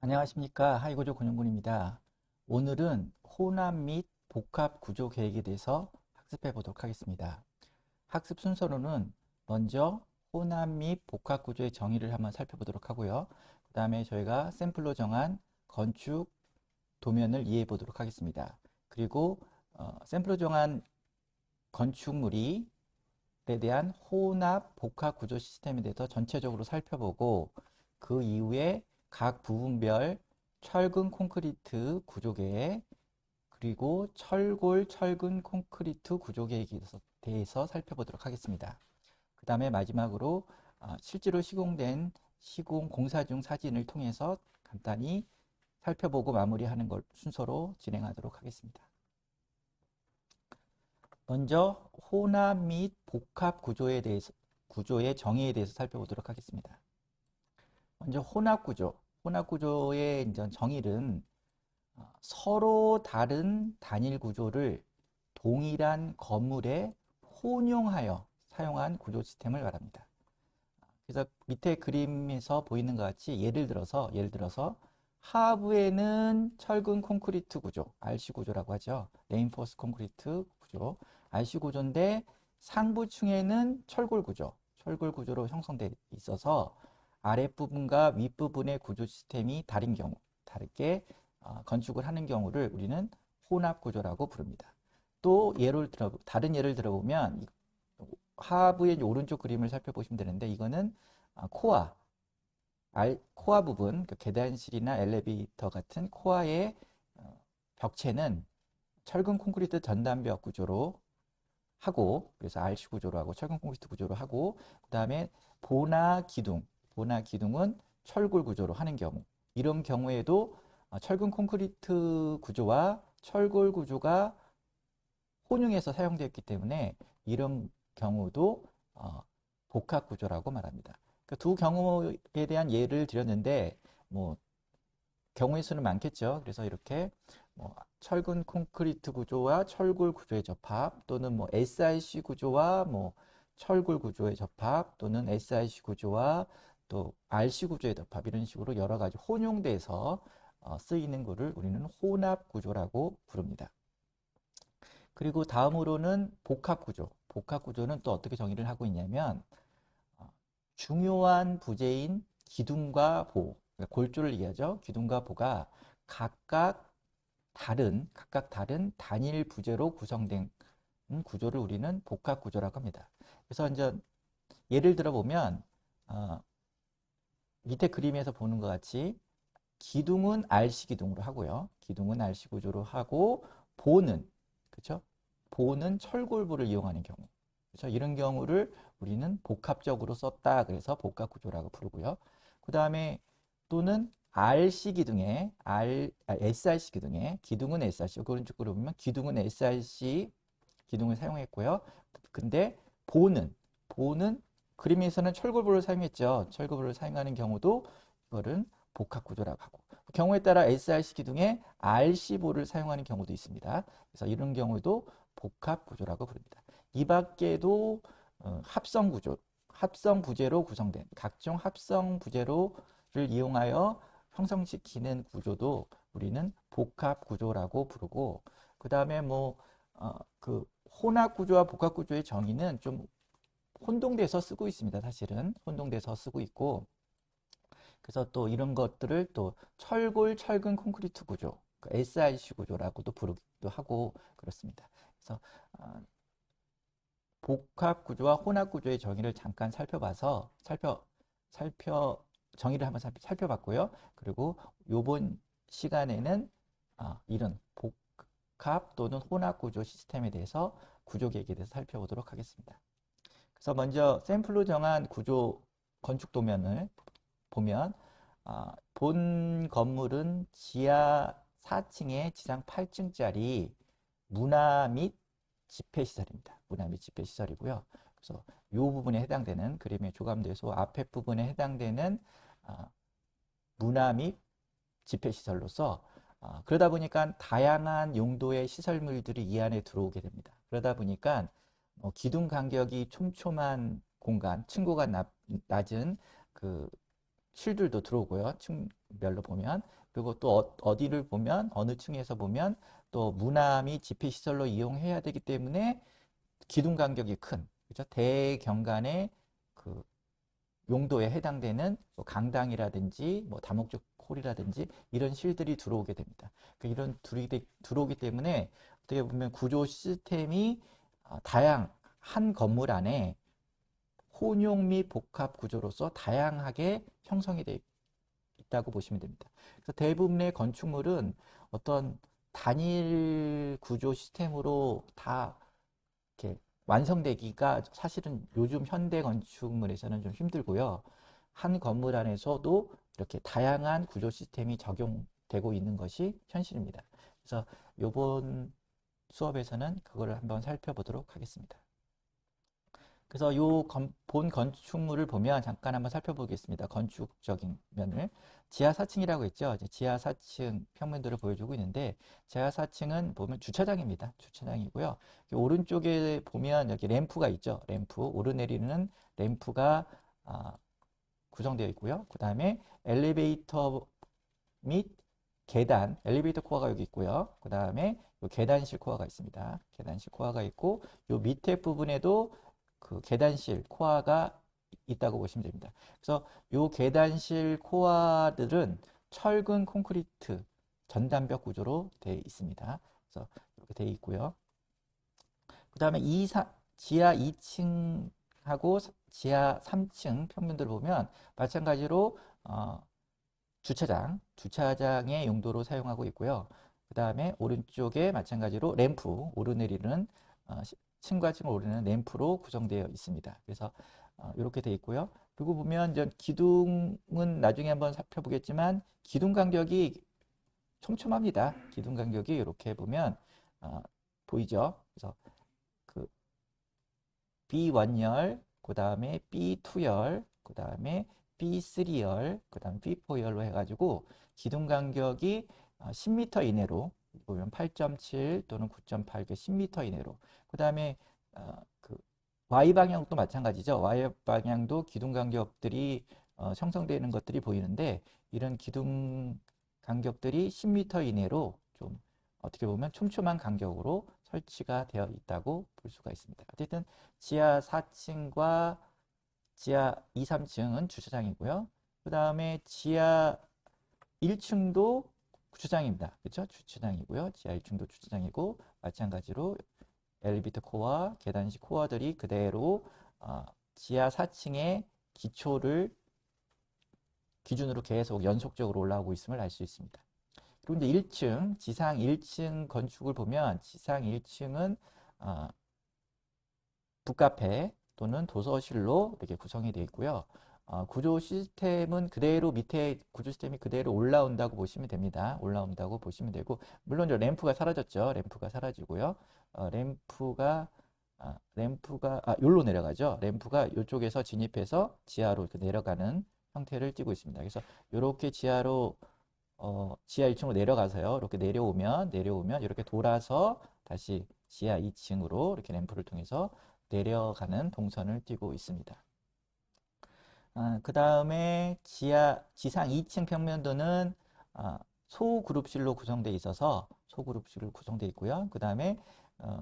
안녕하십니까. 하이구조 권영군입니다. 오늘은 혼합 및 복합 구조 계획에 대해서 학습해 보도록 하겠습니다. 학습 순서로는 먼저 혼합 및 복합 구조의 정의를 한번 살펴보도록 하고요. 그 다음에 저희가 샘플로 정한 건축 도면을 이해해 보도록 하겠습니다. 그리고 샘플로 정한 건축물에 대한 혼합 복합 구조 시스템에 대해서 전체적으로 살펴보고 그 이후에 각 부분별 철근 콘크리트 구조계획 그리고 철골 철근 콘크리트 구조계획에 대해서 살펴보도록 하겠습니다. 그 다음에 마지막으로 실제로 시공된 시공 공사 중 사진을 통해서 간단히 살펴보고 마무리하는 걸 순서로 진행하도록 하겠습니다. 먼저 혼합 및 복합 구조의 정의에 대해서 살펴보도록 하겠습니다. 먼저 혼합 구조. 혼합 구조의 이제 정의는 서로 다른 단일 구조를 동일한 건물에 혼용하여 사용한 구조 시스템을 말합니다. 그래서 밑에 그림에서 보이는 것 같이 예를 들어서 하부에는 철근 콘크리트 구조, RC 구조라고 하죠. 레인포스 콘크리트 구조, RC 구조인데 상부층에는 철골 구조로 형성되어 있어서 아랫부분과 윗부분의 구조 시스템이 다른 경우, 다르게 건축을 하는 경우를 우리는 혼합 구조라고 부릅니다. 또 다른 예를 들어보면 하부의 오른쪽 그림을 살펴보시면 되는데 이거는 코아, 코아 부분, 그 계단실이나 엘리베이터 같은 코아의 벽체는 철근 콘크리트 전단벽 구조로 하고, 그래서 RC 구조로 하고 철근 콘크리트 구조로 하고, 그 다음에 보나 기둥은 철골 구조로 하는 경우, 이런 경우에도 철근 콘크리트 구조와 철골 구조가 혼용해서 사용되었기 때문에 이런 경우도 복합 구조라고 말합니다. 그두 경우에 대한 예를 드렸는데 뭐 경우의 수는 많겠죠. 그래서 이렇게 뭐 철근 콘크리트 구조와 철골 구조의 접합 또는 뭐 SIC 구조와 뭐 철골 구조의 접합 또는 SIC 구조와 또 RC 구조의 접합 이런 식으로 여러 가지 혼용돼서 쓰이는 거를 우리는 혼합 구조라고 부릅니다. 그리고 다음으로는 복합 구조. 복합 구조는 또 어떻게 정의를 하고 있냐면 중요한 부재인 기둥과 보, 그러니까 골조를 얘기하죠. 기둥과 보가 각각 다른 단일 부재로 구성된 구조를 우리는 복합 구조라고 합니다. 그래서 이제 예를 들어 보면 밑에 그림에서 보는 것 같이 기둥은 RC 기둥으로 하고요. 기둥은 RC 구조로 하고 보는 그렇죠? 보는 철골부를 이용하는 경우. 그렇죠? 이런 경우를 우리는 복합적으로 썼다. 그래서 복합 구조라고 부르고요. 그다음에 또는 SRC 기둥에 기둥은 SRC 오른쪽으로 보면 기둥은 SRC 기둥을 사용했고요. 근데 보는 그림에서는 철골부를 사용했죠. 철골부를 사용하는 경우도 이거는 복합 구조라고 하고 경우에 따라 SRC 기둥에 RC볼을 사용하는 경우도 있습니다. 그래서 이런 경우도 복합 구조라고 부릅니다. 이 밖에도 합성 구조, 합성 부재로 구성된 각종 합성 부재로를 이용하여 형성시키는 구조도 우리는 복합 구조라고 부르고 그 다음에 그 혼합 구조와 복합 구조의 정의는 좀 혼동돼서 쓰고 있습니다. 사실은 혼동돼서 쓰고 있고 그래서 또 이런 것들을 또 철근 콘크리트 구조, 그 SIC 구조라고도 부르기도 하고 그렇습니다. 그래서 어, 복합 구조와 혼합 구조의 정의를 잠깐 살펴 정의를 한번 살펴봤고요. 그리고 요번 시간에는 이런 복합 또는 혼합 구조 시스템에 대해서 구조 계획에 대해서 살펴보도록 하겠습니다. 그래서 먼저 샘플로 정한 구조 건축 도면을 보면 본 건물은 지하 4층에 지상 8층짜리 문화 및 집회시설입니다. 문화 및 집회시설이고요. 그래서 이 부분에 해당되는 그림의 조감돼서 앞에 부분에 해당되는 문화 및 집회시설로서 그러다 보니까 다양한 용도의 시설물들이 이 안에 들어오게 됩니다. 그러다 보니까 기둥 간격이 촘촘한 공간, 층고가 낮은 그 실들도 들어오고요. 층별로 보면. 그리고 또 어디를 보면 어느 층에서 보면 또 문암이 집회시설로 이용해야 되기 때문에 기둥 간격이 큰, 그죠? 대경관의 그 용도에 해당되는 뭐 강당이라든지 뭐 다목적 홀이라든지 이런 실들이 들어오게 됩니다. 이런 들어오기 때문에 어떻게 보면 구조 시스템이 한 건물 안에 혼용 및 복합 구조로서 다양하게 형성이 되어 있다고 보시면 됩니다. 그래서 대부분의 건축물은 어떤 단일 구조 시스템으로 다 이렇게 완성되기가 사실은 요즘 현대 건축물에서는 좀 힘들고요. 한 건물 안에서도 이렇게 다양한 구조 시스템이 적용되고 있는 것이 현실입니다. 그래서 이번 수업에서는 그거를 한번 살펴보도록 하겠습니다. 그래서 본 건축물을 보면 잠깐 한번 살펴보겠습니다. 건축적인 면을. 지하 4층이라고 했죠. 지하 4층 평면도를 보여주고 있는데 지하 4층은 보면 주차장입니다. 주차장이고요. 오른쪽에 보면 여기 램프가 있죠. 램프, 오르내리는 램프가 구성되어 있고요. 그 다음에 엘리베이터 및 계단, 엘리베이터 코어가 여기 있고요. 그 다음에 계단실 코어가 있습니다. 계단실 코어가 있고 요 밑에 부분에도 그 계단실 코어가 있다고 보시면 됩니다. 그래서 요 계단실 코어들은 철근 콘크리트 전단벽 구조로 되어 있습니다. 그래서 이렇게 되어 있고요. 그 다음에 지하 2층하고 지하 3층 평면도를 보면 마찬가지로 주차장의 용도로 사용하고 있고요. 그 다음에 오른쪽에 마찬가지로 램프, 오르내리는 층과 층을 오르는 램프로 구성되어 있습니다. 그래서 이렇게 되어 있고요. 그리고 보면 이제 기둥은 나중에 한번 살펴보겠지만 기둥 간격이 촘촘합니다. 기둥 간격이 이렇게 보면 보이죠? 그래서 그 B1열, 그 다음에 B2열, 그 다음에 B3열, 그 다음에 B4열로 해가지고 기둥 간격이 10m 이내로 보면 8.7 또는 9.8, 10m 이내로. 그 다음에 그 Y방향도 마찬가지죠. Y방향도 기둥 간격들이 형성되는 것들이 보이는데 이런 기둥 간격들이 10m 이내로 좀 어떻게 보면 촘촘한 간격으로 설치가 되어 있다고 볼 수가 있습니다. 어쨌든 지하 4층과 지하 2, 3층은 주차장이고요. 그 다음에 지하 1층도 주차장입니다. 그렇죠? 주차장이고요. 지하 1층도 주차장이고 마찬가지로 엘리베이터 코어, 계단식 코어들이 그대로 지하 4층의 기초를 기준으로 계속 연속적으로 올라오고 있음을 알 수 있습니다. 그리고 이제 1층, 지상 1층 건축을 보면 지상 1층은 북카페 또는 도서실로 이렇게 구성이 되어 있고요. 구조 시스템은 그대로 밑에 구조 시스템이 그대로 올라온다고 보시면 됩니다. 올라온다고 보시면 되고 물론 저 램프가 사라졌죠. 램프가 사라지고요. 램프가 여기로 내려가죠. 램프가 이쪽에서 진입해서 지하로 이렇게 내려가는 형태를 띠고 있습니다. 그래서 이렇게 지하로 지하 1층으로 내려가서요. 이렇게 내려오면 이렇게 돌아서 다시 지하 2층으로 이렇게 램프를 통해서 내려가는 동선을 띠고 있습니다. 그 다음에 지상 2층 평면도는 소그룹실로 구성되어 있어서 소그룹실로 구성되어 있고요. 그 다음에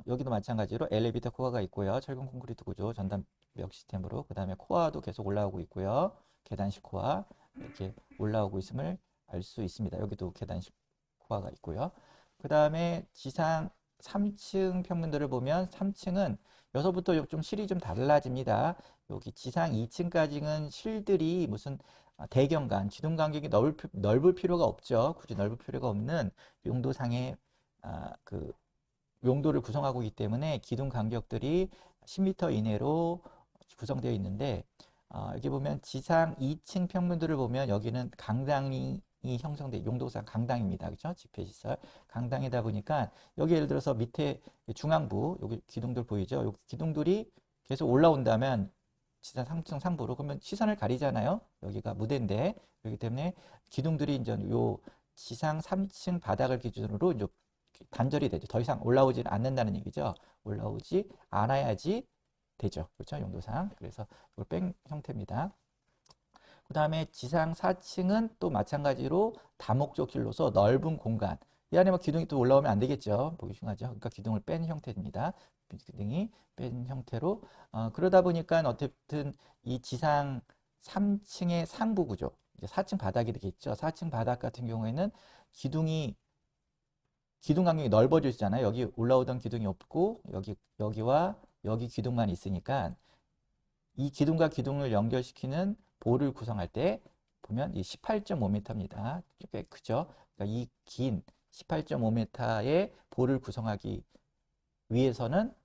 여기도 마찬가지로 엘리베이터 코어가 있고요. 철근 콘크리트 구조 전단벽 시스템으로 그 다음에 코어도 계속 올라오고 있고요. 계단식 코어 이렇게 올라오고 있음을 알 수 있습니다. 여기도 계단식 코어가 있고요. 그 다음에 지상 3층 평면도를 보면 3층은 여기서부터 좀 실이 좀 달라집니다. 여기 지상 2층까지는 실들이 무슨 대경관, 기둥 간격이 넓을 필요가 없죠. 굳이 넓을 필요가 없는 용도상의 그 용도를 구성하고 있기 때문에 기둥 간격들이 10m 이내로 구성되어 있는데 여기 보면 지상 2층 평면도를 보면 여기는 강당이 형성돼 용도상 강당입니다. 그렇죠? 집회시설 강당이다 보니까 여기 예를 들어서 밑에 중앙부 여기 기둥들 보이죠? 여기 기둥들이 계속 올라온다면 지상 3층 상부로 그러면 시선을 가리잖아요. 여기가 무대인데 그렇기 때문에 기둥들이 이제 요 지상 3층 바닥을 기준으로 이제 단절이 되죠. 더 이상 올라오지 않는다는 얘기죠. 올라오지 않아야지 되죠. 그렇죠? 용도상. 그래서 이걸 뺀 형태입니다. 그다음에 지상 4층은 또 마찬가지로 다목적실로서 넓은 공간. 이 안에 뭐 기둥이 또 올라오면 안 되겠죠. 보기 흉하죠. 그러니까 기둥을 뺀 형태입니다. 기둥이 뺀 형태로 그러다 보니까 어쨌든 이 지상 3층의 상부 구조, 이제 4층 바닥이 되겠죠. 4층 바닥 같은 경우에는 기둥 간격이 넓어지잖아요. 여기 올라오던 기둥이 없고 여기와 여기 기둥만 있으니까 이 기둥과 기둥을 연결시키는 볼을 구성할 때 보면 이 18.5m입니다. 꽤 크죠. 그러니까 이 긴 18.5m의 볼을 구성하기 위해서는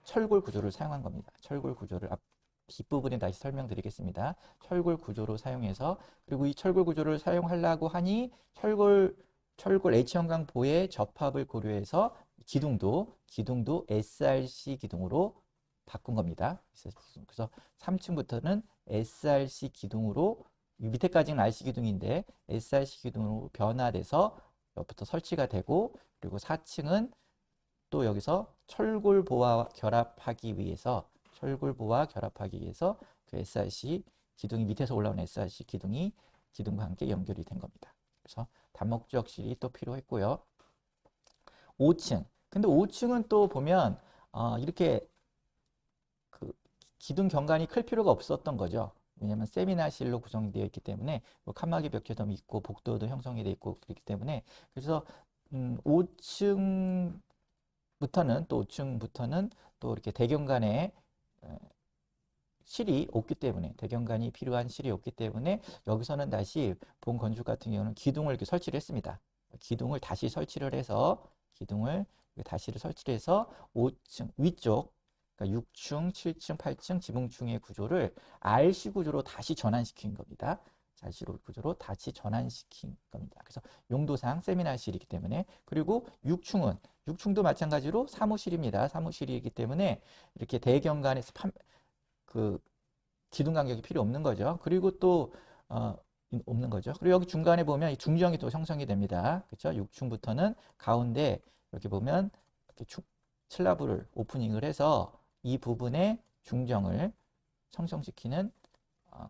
철골 구조를 사용한 겁니다. 철골 구조를 뒷부분에 다시 설명드리겠습니다. 철골 구조로 사용해서 그리고 이 철골 구조를 사용하려고 하니 철골 H형광보의 접합을 고려해서 기둥도 SRC 기둥으로 바꾼 겁니다. 그래서 3층부터는 SRC 기둥으로 밑에까지는 RC 기둥인데 SRC 기둥으로 변화돼서 옆부터 설치가 되고 그리고 4층은 또 여기서 철골보와 결합하기 위해서 그 SRC 기둥이 밑에서 올라오는 SRC 기둥이 기둥과 함께 연결이 된 겁니다. 그래서 다목적실이 또 필요했고요. 5층. 근데 5층은 또 보면 이렇게 그 기둥 경관이 클 필요가 없었던 거죠. 왜냐하면 세미나실로 구성이 되어 있기 때문에 뭐 칸막이 벽체도 있고 복도도 형성이 되어 있고 그렇기 때문에 그래서 5층부터는 또 이렇게 대경관에 실이 없기 때문에 대경관이 필요한 실이 없기 때문에 여기서는 다시 본 건축 같은 경우는 기둥을 이렇게 설치를 했습니다. 기둥을 다시 설치를 해서 5층 위쪽 그러니까 6층, 7층, 8층 지붕층의 구조를 RC 구조로 다시 전환시킨 겁니다. RC 구조로 다시 전환시킨 겁니다. 그래서 용도상 세미나실이기 때문에 그리고 6층도 마찬가지로 사무실입니다. 사무실이기 때문에 이렇게 대경관에 그 기둥 간격이 필요 없는 거죠. 그리고 또 없는 거죠. 그리고 여기 중간에 보면 이 중정이 또 형성이 됩니다. 그렇죠? 6층부터는 가운데 이렇게 보면 이렇게 슬라브를 오프닝을 해서 이 부분에 중정을 형성시키는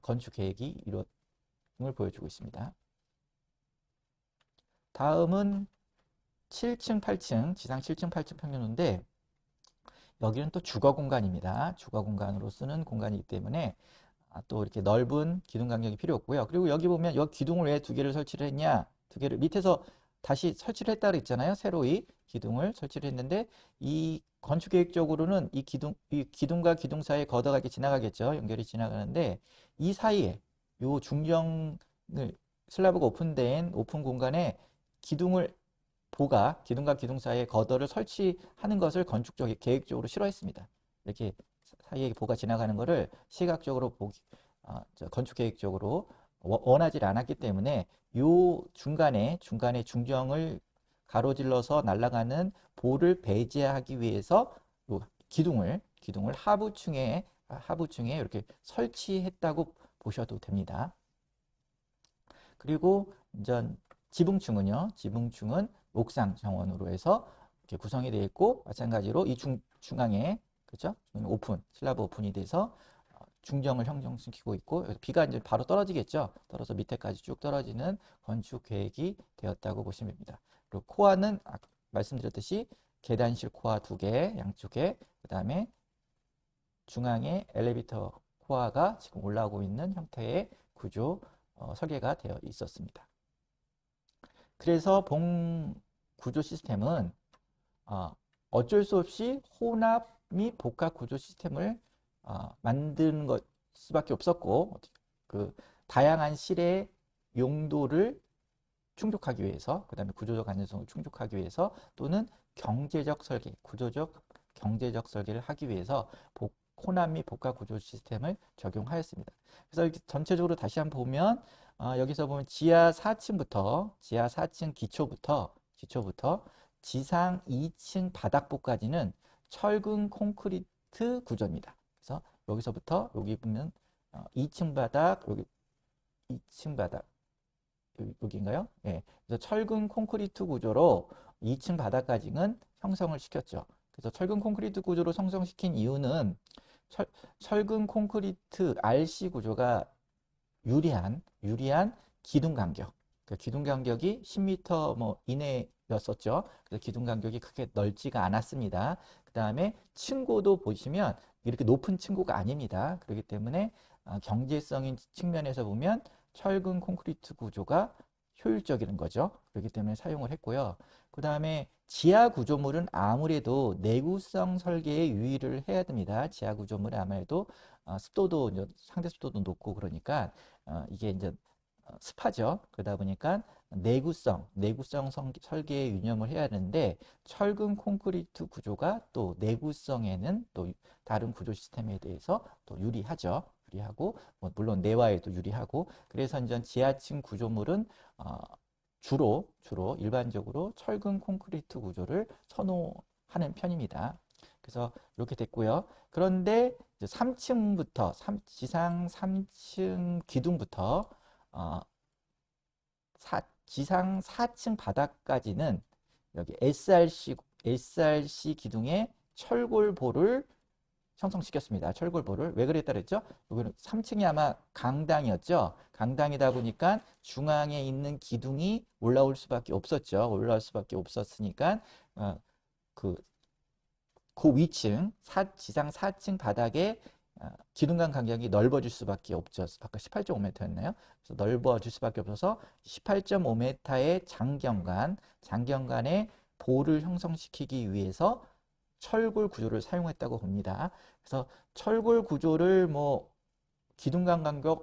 건축 계획이 이루어짐을 보여주고 있습니다. 다음은 7층, 8층, 지상 7층, 8층 평면호인데 여기는 또 주거 공간입니다. 주거 공간으로 쓰는 공간이기 때문에 또 이렇게 넓은 기둥 간격이 필요 없고요. 그리고 여기 보면 여기 기둥을 왜 2개를 설치를 했냐? 2개를 밑에서 다시 설치를 했다 그랬잖아요. 새로이 기둥을 설치를 했는데 이 건축 계획적으로는 이 기둥과 기둥 사이에 걷어가 이렇게 지나가겠죠. 연결이 지나가는데 이 사이에 요 중정을 슬라브가 오픈된 오픈 공간에 기둥과 기둥 사이에 걷어를 설치하는 것을 건축적 계획적으로 싫어했습니다. 이렇게 사이에 보가 지나가는 것을 시각적으로 건축 계획적으로 원하지 않았기 때문에 요 중간에 중정을 가로질러서 날아가는 볼을 배제하기 위해서 요 기둥을 하부층에 이렇게 설치했다고 보셔도 됩니다. 그리고 이제 지붕층은 옥상 정원으로 해서 이렇게 구성이 되어 있고 마찬가지로 이 중앙에 그렇죠? 슬라브 오픈이 돼서 중정을 형성시키고 있고 비가 이제 바로 떨어지겠죠. 떨어져 밑에까지 쭉 떨어지는 건축 계획이 되었다고 보시면 됩니다. 그리고 코어는 말씀드렸듯이 계단실 코어 2개 양쪽에 그다음에 중앙에 엘리베이터 코어가 지금 올라오고 있는 형태의 구조 설계가 되어 있었습니다. 그래서 본 구조 시스템은 어쩔 수 없이 혼합 및 복합 구조 시스템을 만드는 것 수밖에 없었고 그 다양한 실의 용도를 충족하기 위해서 그다음에 구조적 안전성을 충족하기 위해서 또는 경제적 설계, 구조적 경제적 설계를 하기 위해서 혼합 및 복합 구조 시스템을 적용하였습니다. 그래서 이렇게 전체적으로 다시 한번 보면 여기서 보면 지하 4층 기초부터 지상 2층 바닥부까지는 철근 콘크리트 구조입니다. 그래서 여기서부터 여기 보면 2층 바닥, 여기 2층 바닥 여기인가요? 네. 그래서 철근 콘크리트 구조로 2층 바닥까지는 형성을 시켰죠. 그래서 철근 콘크리트 구조로 형성시킨 이유는 철근 콘크리트 RC 구조가 유리한 기둥 간격. 그 기둥 간격이 10m 뭐 이내였었죠. 그래서 기둥 간격이 크게 넓지가 않았습니다. 그 다음에 층고도 보시면 이렇게 높은 층고가 아닙니다. 그렇기 때문에 경제성인 측면에서 보면 철근 콘크리트 구조가 효율적인 거죠. 그렇기 때문에 사용을 했고요. 그 다음에 지하 구조물은 아무래도 내구성 설계에 유의를 해야 됩니다. 지하 구조물은 아무래도 습도도 상대 습도도 높고 그러니까 이게 이제 습하죠. 그러다 보니까 내구성 설계에 유념을 해야 하는데 철근 콘크리트 구조가 또 내구성에는 또 다른 구조 시스템에 대해서 또 유리하죠. 유리하고 뭐 물론 내와에도 유리하고 그래서 이제 지하층 구조물은 주로 일반적으로 철근 콘크리트 구조를 선호하는 편입니다. 그래서 이렇게 됐고요. 그런데 3층부터 지상 3층 기둥부터 지상 4층 바닥까지는 여기 SRC 기둥에 철골보를 형성시켰습니다. 철골보를. 왜 그랬다 그랬죠? 여기는 3층이 아마 강당이었죠. 강당이다 보니까 중앙에 있는 기둥이 올라올 수밖에 없었죠. 올라올 수밖에 없었으니까 그 위층 지상 4층 바닥에 기둥간 간격이 넓어질 수밖에 없죠. 아까 18.5m였나요? 그래서 넓어질 수밖에 없어서 18.5m의 장경간의 보를 형성시키기 위해서 철골 구조를 사용했다고 봅니다. 그래서 철골 구조를 뭐 기둥간 간격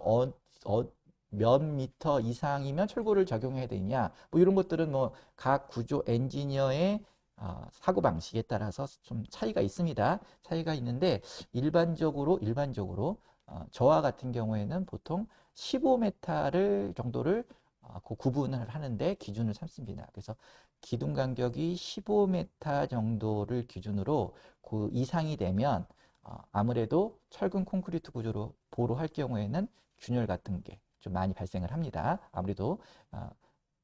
몇 미터 이상이면 철골을 적용해야 되느냐 뭐 이런 것들은 뭐 각 구조 엔지니어의 사고방식에 따라서 좀 차이가 있습니다. 차이가 있는데 일반적으로 저와 같은 경우에는 보통 15m를 정도를 그 구분을 하는데 기준을 삼습니다. 그래서 기둥 간격이 15m 정도를 기준으로 그 이상이 되면 아무래도 철근 콘크리트 구조로 보로 할 경우에는 균열 같은 게 좀 많이 발생을 합니다. 아무래도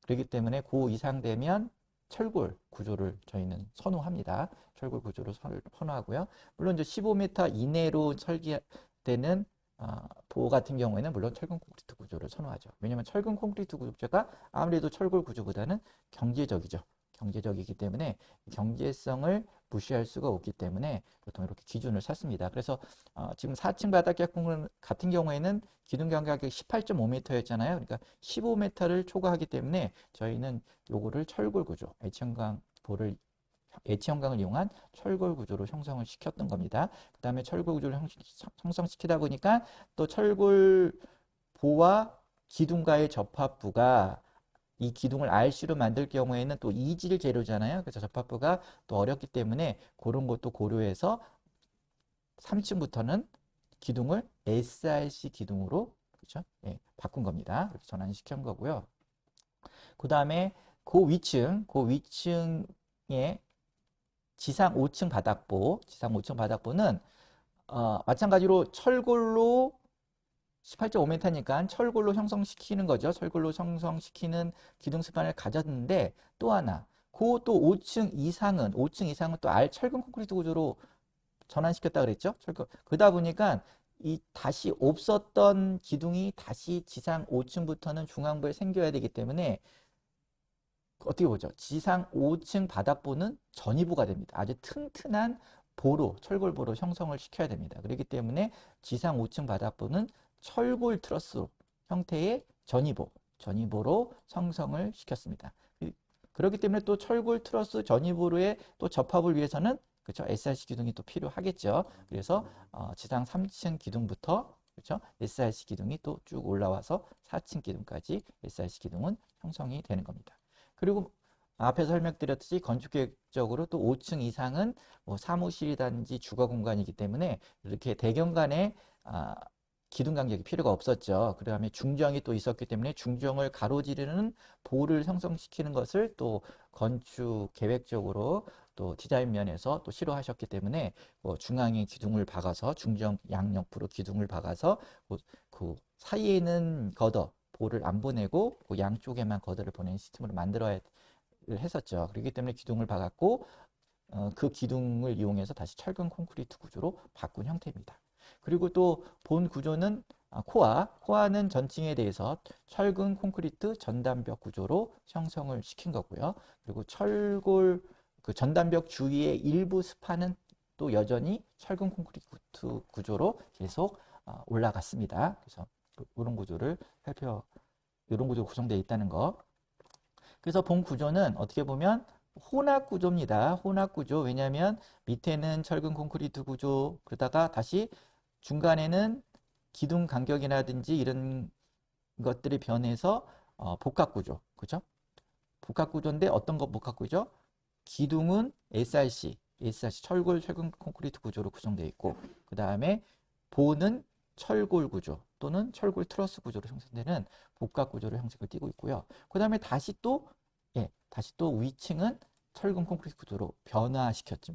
그렇기 때문에 그 이상 되면 철골 구조를 저희는 선호합니다. 철골 구조를 선호하고요. 물론 이제 15m 이내로 설계되는 보호 같은 경우에는 물론 철근 콘크리트 구조를 선호하죠. 왜냐하면 철근 콘크리트 구조가 아무래도 철골 구조보다는 경제적이죠. 경제적이기 때문에 경제성을 무시할 수가 없기 때문에 보통 이렇게 기준을 샀습니다. 그래서 지금 4층 바닥 격분 같은 경우에는 기둥 간격이 18.5m였잖아요. 그러니까 15m를 초과하기 때문에 저희는 요거를 철골 구조, H형광을 이용한 철골 구조로 형성을 시켰던 겁니다. 그 다음에 철골 구조를 형성시키다 보니까 또 철골 보와 기둥과의 접합부가 이 기둥을 RC로 만들 경우에는 또 이질 재료잖아요. 그래서 접합부가 또 어렵기 때문에 그런 것도 고려해서 3층부터는 기둥을 SRC 기둥으로 그렇죠? 예, 바꾼 겁니다. 이렇게 전환시킨 거고요. 그 다음에 그 위층에 지상 5층 바닥보는 마찬가지로 철골로 18.5m니까 철골로 형성시키는 거죠. 철골로 형성시키는 기둥 습관을 가졌는데 또 하나 그 또 5층 이상은 또 철근 콘크리트 구조로 전환시켰다 그랬죠. 그러다 보니까 이 다시 없었던 기둥이 다시 지상 5층부터는 중앙부에 생겨야 되기 때문에 어떻게 보죠? 지상 5층 바닥보는 전이부가 됩니다. 아주 튼튼한 철골보로 형성을 시켜야 됩니다. 그렇기 때문에 지상 5층 바닥보는 철골 트러스 형태의 전이보로 형성을 시켰습니다. 그렇기 때문에 또 철골 트러스 전이보로의 또 접합을 위해서는 그렇죠? SRC 기둥이 또 필요하겠죠. 그래서 지상 3층 기둥부터 그렇죠? SRC 기둥이 또 쭉 올라와서 4층 기둥까지 SRC 기둥은 형성이 되는 겁니다. 그리고 앞에서 설명드렸듯이 건축계획적으로 또 5층 이상은 뭐 사무실이든지 주거 공간이기 때문에 이렇게 대경간에 기둥 간격이 필요가 없었죠. 그 다음에 중정이 또 있었기 때문에 중정을 가로지르는 보를 형성시키는 것을 또 건축 계획적으로 또 디자인 면에서 또 싫어하셨기 때문에 중앙에 기둥을 박아서 중정 양옆으로 기둥을 박아서 그 사이에는 보를 안 보내고 그 양쪽에만 걷어를 보내는 시스템으로 만들어야 했었죠. 그렇기 때문에 기둥을 박았고 그 기둥을 이용해서 다시 철근 콘크리트 구조로 바꾼 형태입니다. 그리고 또 본 구조는 코아는 전층에 대해서 철근 콘크리트 전단벽 구조로 형성을 시킨 거고요. 그리고 철골 그 전단벽 주위의 일부 스판은 또 여전히 철근 콘크리트 구조로 계속 올라갔습니다. 그래서 이런 구조를 이런 구조 구성되어 있다는 거. 그래서 본 구조는 어떻게 보면 혼합 구조입니다. 혼합 구조. 왜냐하면 밑에는 철근 콘크리트 구조, 그러다가 다시 중간에는 기둥 간격이라든지 이런 것들이 변해서 복합 구조. 그죠? 복합 구조인데 어떤 거 복합 구조? 기둥은 SRC 철근 콘크리트 구조로 구성되어 있고, 그 다음에 보는 철골 구조 또는 철골 트러스 구조로 형성되는 복합 구조로 형식을 띠고 있고요. 그 다음에 다시 또 위층은 철근 콘크리트 구조로 변화시켰죠.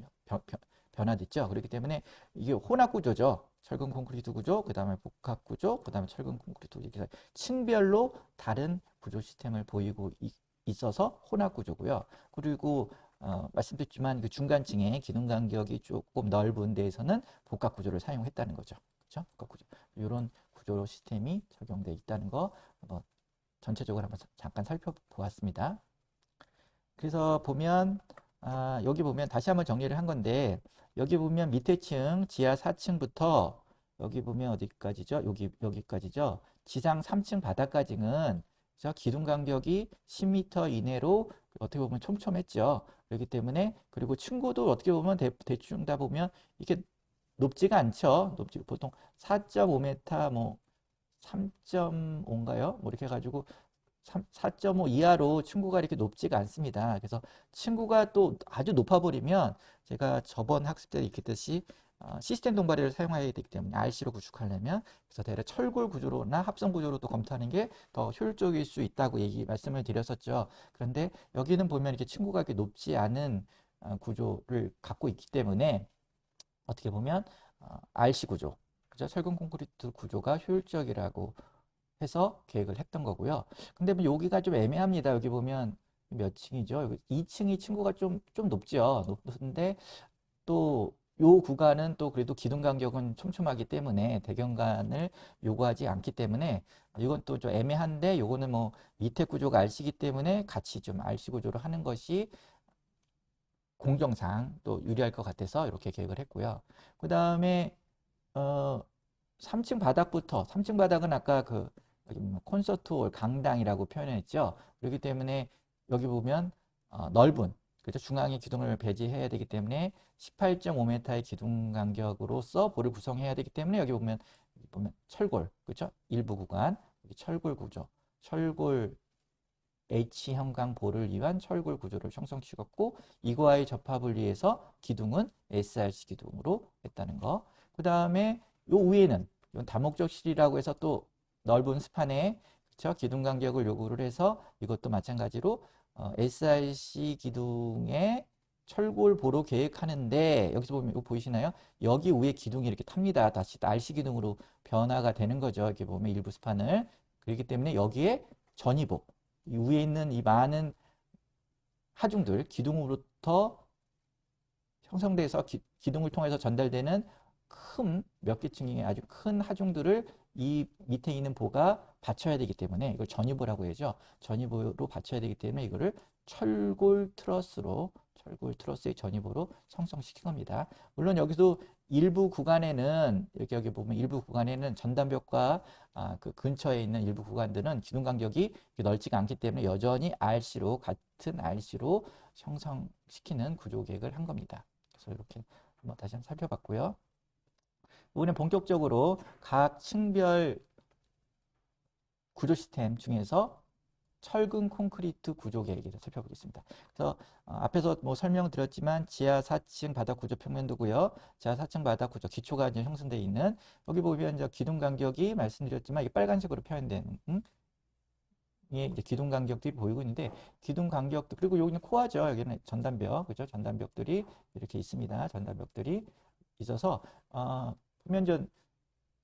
변화됐죠. 그렇기 때문에 이게 혼합 구조죠. 철근 콘크리트 구조, 그 다음에 복합 구조, 그 다음에 철근 콘크리트 구조. 이렇게 층별로 다른 구조 시스템을 보이고 있어서 혼합 구조고요. 그리고 말씀드렸지만 그 중간층에 기둥 간격이 조금 넓은 데에서는 복합 구조를 사용했다는 거죠. 그렇죠? 복합 구조. 이런 구조 시스템이 적용되어 있다는 거 한번 전체적으로 한번 잠깐 살펴보았습니다. 그래서 보면 여기 보면 다시 한번 정리를 한 건데, 여기 보면 밑에 층 지하 4층부터 여기 보면 어디까지죠? 여기까지죠. 지상 3층 바닥까지는 기둥 간격이 10m 이내로 어떻게 보면 촘촘했죠. 그렇기 때문에, 그리고 층고도 어떻게 보면 대충 다 보면 이게 높지가 않죠. 보통 4.5m, 뭐 3.5인가요? 뭐 이렇게 해가지고 4.5 이하로 층고가 이렇게 높지가 않습니다. 그래서 층고가 또 아주 높아버리면 제가 저번 학습 때 익혔듯이 시스템 동바리를 사용해야 되기 때문에 RC로 구축하려면, 그래서 대략 철골 구조로나 합성 구조로 또 검토하는 게 더 효율적일 수 있다고 말씀을 드렸었죠. 그런데 여기는 보면 이렇게 층고가 이렇게 높지 않은 구조를 갖고 있기 때문에 어떻게 보면 RC 구조, 그죠? 철근 콘크리트 구조가 효율적이라고 해서 계획을 했던 거고요. 근데 뭐 여기가 좀 애매합니다. 여기 보면 몇 층이죠? 여기 2층이 층고가 좀 높죠. 높은데 또 요 구간은 또 그래도 기둥 간격은 촘촘하기 때문에 대경관을 요구하지 않기 때문에 이건 또 좀 애매한데, 요거는 뭐 밑에 구조가 RC이기 때문에 같이 좀 RC 구조로 하는 것이 공정상 또 유리할 것 같아서 이렇게 계획을 했고요. 그 다음에 3층 바닥부터, 3층 바닥은 아까 그 여기 콘서트홀 강당이라고 표현했죠. 그렇기 때문에 여기 보면 넓은, 그렇죠? 중앙에 기둥을 배치해야 되기 때문에 18.5m의 기둥 간격으로서 볼을 구성해야 되기 때문에 여기 보면 철골, 그렇죠? 일부 구간, 여기 철골 구조, 철골 H형광 볼을 위한 철골 구조를 형성시켰고, 이거와의 접합을 위해서 기둥은 SRC 기둥으로 했다는 거. 그 다음에 요 위에는 이건 다목적실이라고 해서 또 넓은 스판에, 그쵸? 기둥 간격을 요구를 해서 이것도 마찬가지로 SRC 기둥에 철골 보로 계획하는데, 여기서 보면 이거 보이시나요? 여기 위에 기둥이 이렇게 탑니다. 다시 RC 기둥으로 변화가 되는 거죠. 이렇게 보면 일부 스판을. 그렇기 때문에 여기에 전이복, 이 위에 있는 이 많은 하중들, 기둥으로부터 형성돼서 기둥을 통해서 전달되는 몇 개 층의 아주 큰 하중들을 이 밑에 있는 보가 받쳐야 되기 때문에 이걸 전이보라고 하죠. 전이보로 받쳐야 되기 때문에 이거를 철골 트러스의 전이보로 형성시킨 겁니다. 물론 여기도 일부 구간에는, 여기 보면 일부 구간에는 전단벽과 그 근처에 있는 일부 구간들은 기둥 간격이 넓지가 않기 때문에 여전히 같은 RC로 형성시키는 구조 계획을 한 겁니다. 그래서 이렇게 한번 다시 한번 살펴봤고요. 이번엔 본격적으로 각 층별 구조 시스템 중에서 철근 콘크리트 구조 계획에 대해서 살펴보겠습니다. 그래서 앞에서 뭐 설명드렸지만 지하 4층 바닥 구조 평면도고요. 지하 4층 바닥 구조 기초가 이제 형성되어 있는, 여기 보면 이제 기둥 간격이 말씀드렸지만 이 빨간색으로 표현된 이제 기둥 간격들이 보이고 있는데, 기둥 간격도, 그리고 여기는 코어죠. 여기는 전단벽, 그죠? 전단벽들이 이렇게 있습니다. 전단벽들이 있어서 보면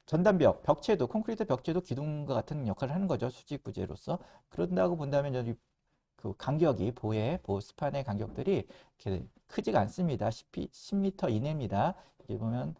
전단벽, 벽체도, 콘크리트 벽체도 기둥과 같은 역할을 하는 거죠. 수직 부재로서. 그런다고 본다면 여기 그 간격이 보 스판의 간격들이 이렇게 크지가 않습니다. 10m 이내입니다. 여기 보면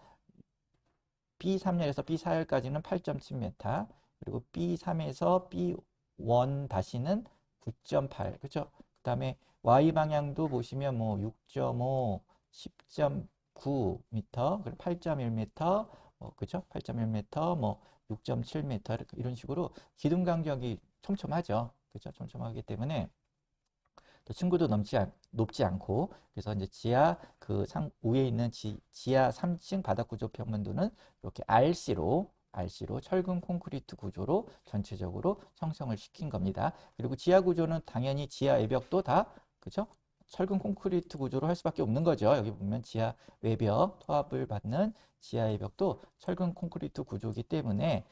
B3열에서 B4열까지는 8.7m, 그리고 B3에서 B1 다시는 9.8, 그죠? 그 다음에 Y 방향도 보시면 뭐 6.5, 10.9m, 그리고 8.1m, 그죠? 8.1m, 뭐 6.7m 이런 식으로 기둥 간격이 촘촘하죠. 그죠? 촘촘하기 때문에 또 층고도 높지 않고, 그래서 이제 지하 그 위에 있는 지하 3층 바닥 구조 평면도는 이렇게 RC로 철근 콘크리트 구조로 전체적으로 형성을 시킨 겁니다. 그리고 지하 구조는 당연히 지하 외벽도 다 그죠? 철근 콘크리트 구조로 할 수밖에 없는 거죠. 여기 보면 지하 외벽 토합을 받는 지하 외벽도 철근 콘크리트 구조이기 때문에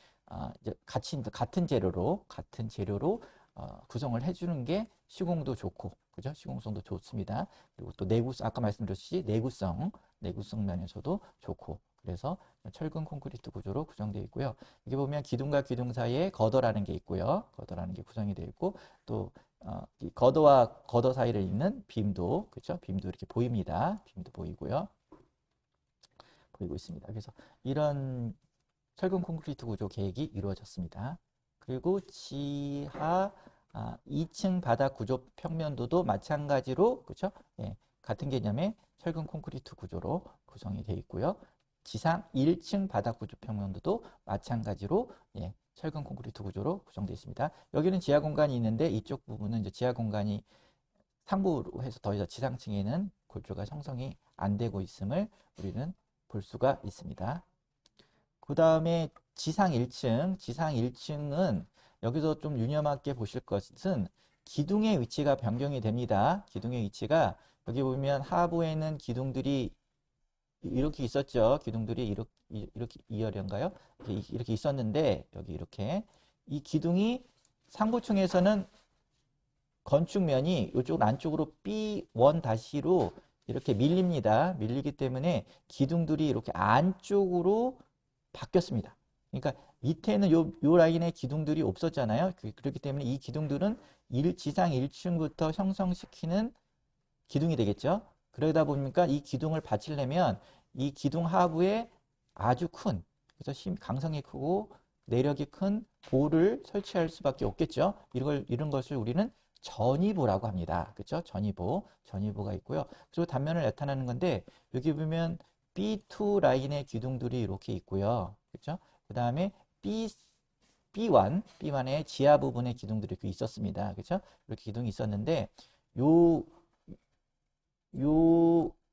이제 같은 재료로 구성을 해주는 게 시공도 좋고, 그죠? 시공성도 좋습니다. 그리고 또 아까 말씀드렸듯이 내구성 면에서도 좋고, 그래서 철근 콘크리트 구조로 구성되어 있고요. 여기 보면 기둥과 기둥 사이에 거더라는 게 있고요. 거더라는 게 구성이 되어 있고, 또 이 거더와 거더 사이를 잇는 빔도, 그죠? 빔도 이렇게 보입니다. 빔도 보이고 있습니다. 그래서 이런 철근 콘크리트 구조 계획이 이루어졌습니다. 그리고 지하 2층 바닥 구조 평면도도 마찬가지로 그렇죠? 예, 같은 개념의 철근 콘크리트 구조로 구성이 되어 있고요. 지상 1층 바닥 구조 평면도도 마찬가지로 예, 철근 콘크리트 구조로 구성되어 있습니다. 여기는 지하 공간이 있는데 이쪽 부분은 이제 지하 공간이 상부로 해서 더 이상 지상층에는 골조가 형성이 안 되고 있음을 우리는 볼 수가 있습니다. 그 다음에 지상 1층은 여기서 좀 유념하게 보실 것은 기둥의 위치가 변경이 됩니다. 기둥의 위치가 여기 보면 하부에는 기둥들이 이렇게 있었죠. 기둥들이 이렇게 2열인가요? 이렇게 있었는데 여기 이렇게 이 기둥이 상부층에서는 건축면이 이쪽 안쪽으로 B1-로 이렇게 밀립니다. 밀리기 때문에 기둥들이 이렇게 안쪽으로 바뀌었습니다. 그러니까 밑에는 요 라인의 기둥들이 없었잖아요. 그렇기 때문에 이 기둥들은 지상 1층부터 형성시키는 기둥이 되겠죠. 그러다 보니까 이 기둥을 받치려면 이 기둥 하부에 아주 큰, 그래서 강성이 크고 내력이 큰 보를 설치할 수밖에 없겠죠. 이런 것을 우리는 전이보라고 합니다. 그렇죠? 전이보가 있고요. 그리고 단면을 나타나는 건데 여기 보면 B2 라인의 기둥들이 이렇게 있고요. 그렇죠? 그 다음에 B1의 지하 부분의 기둥들이 이렇게 있었습니다. 그렇죠? 이렇게 기둥이 있었는데 요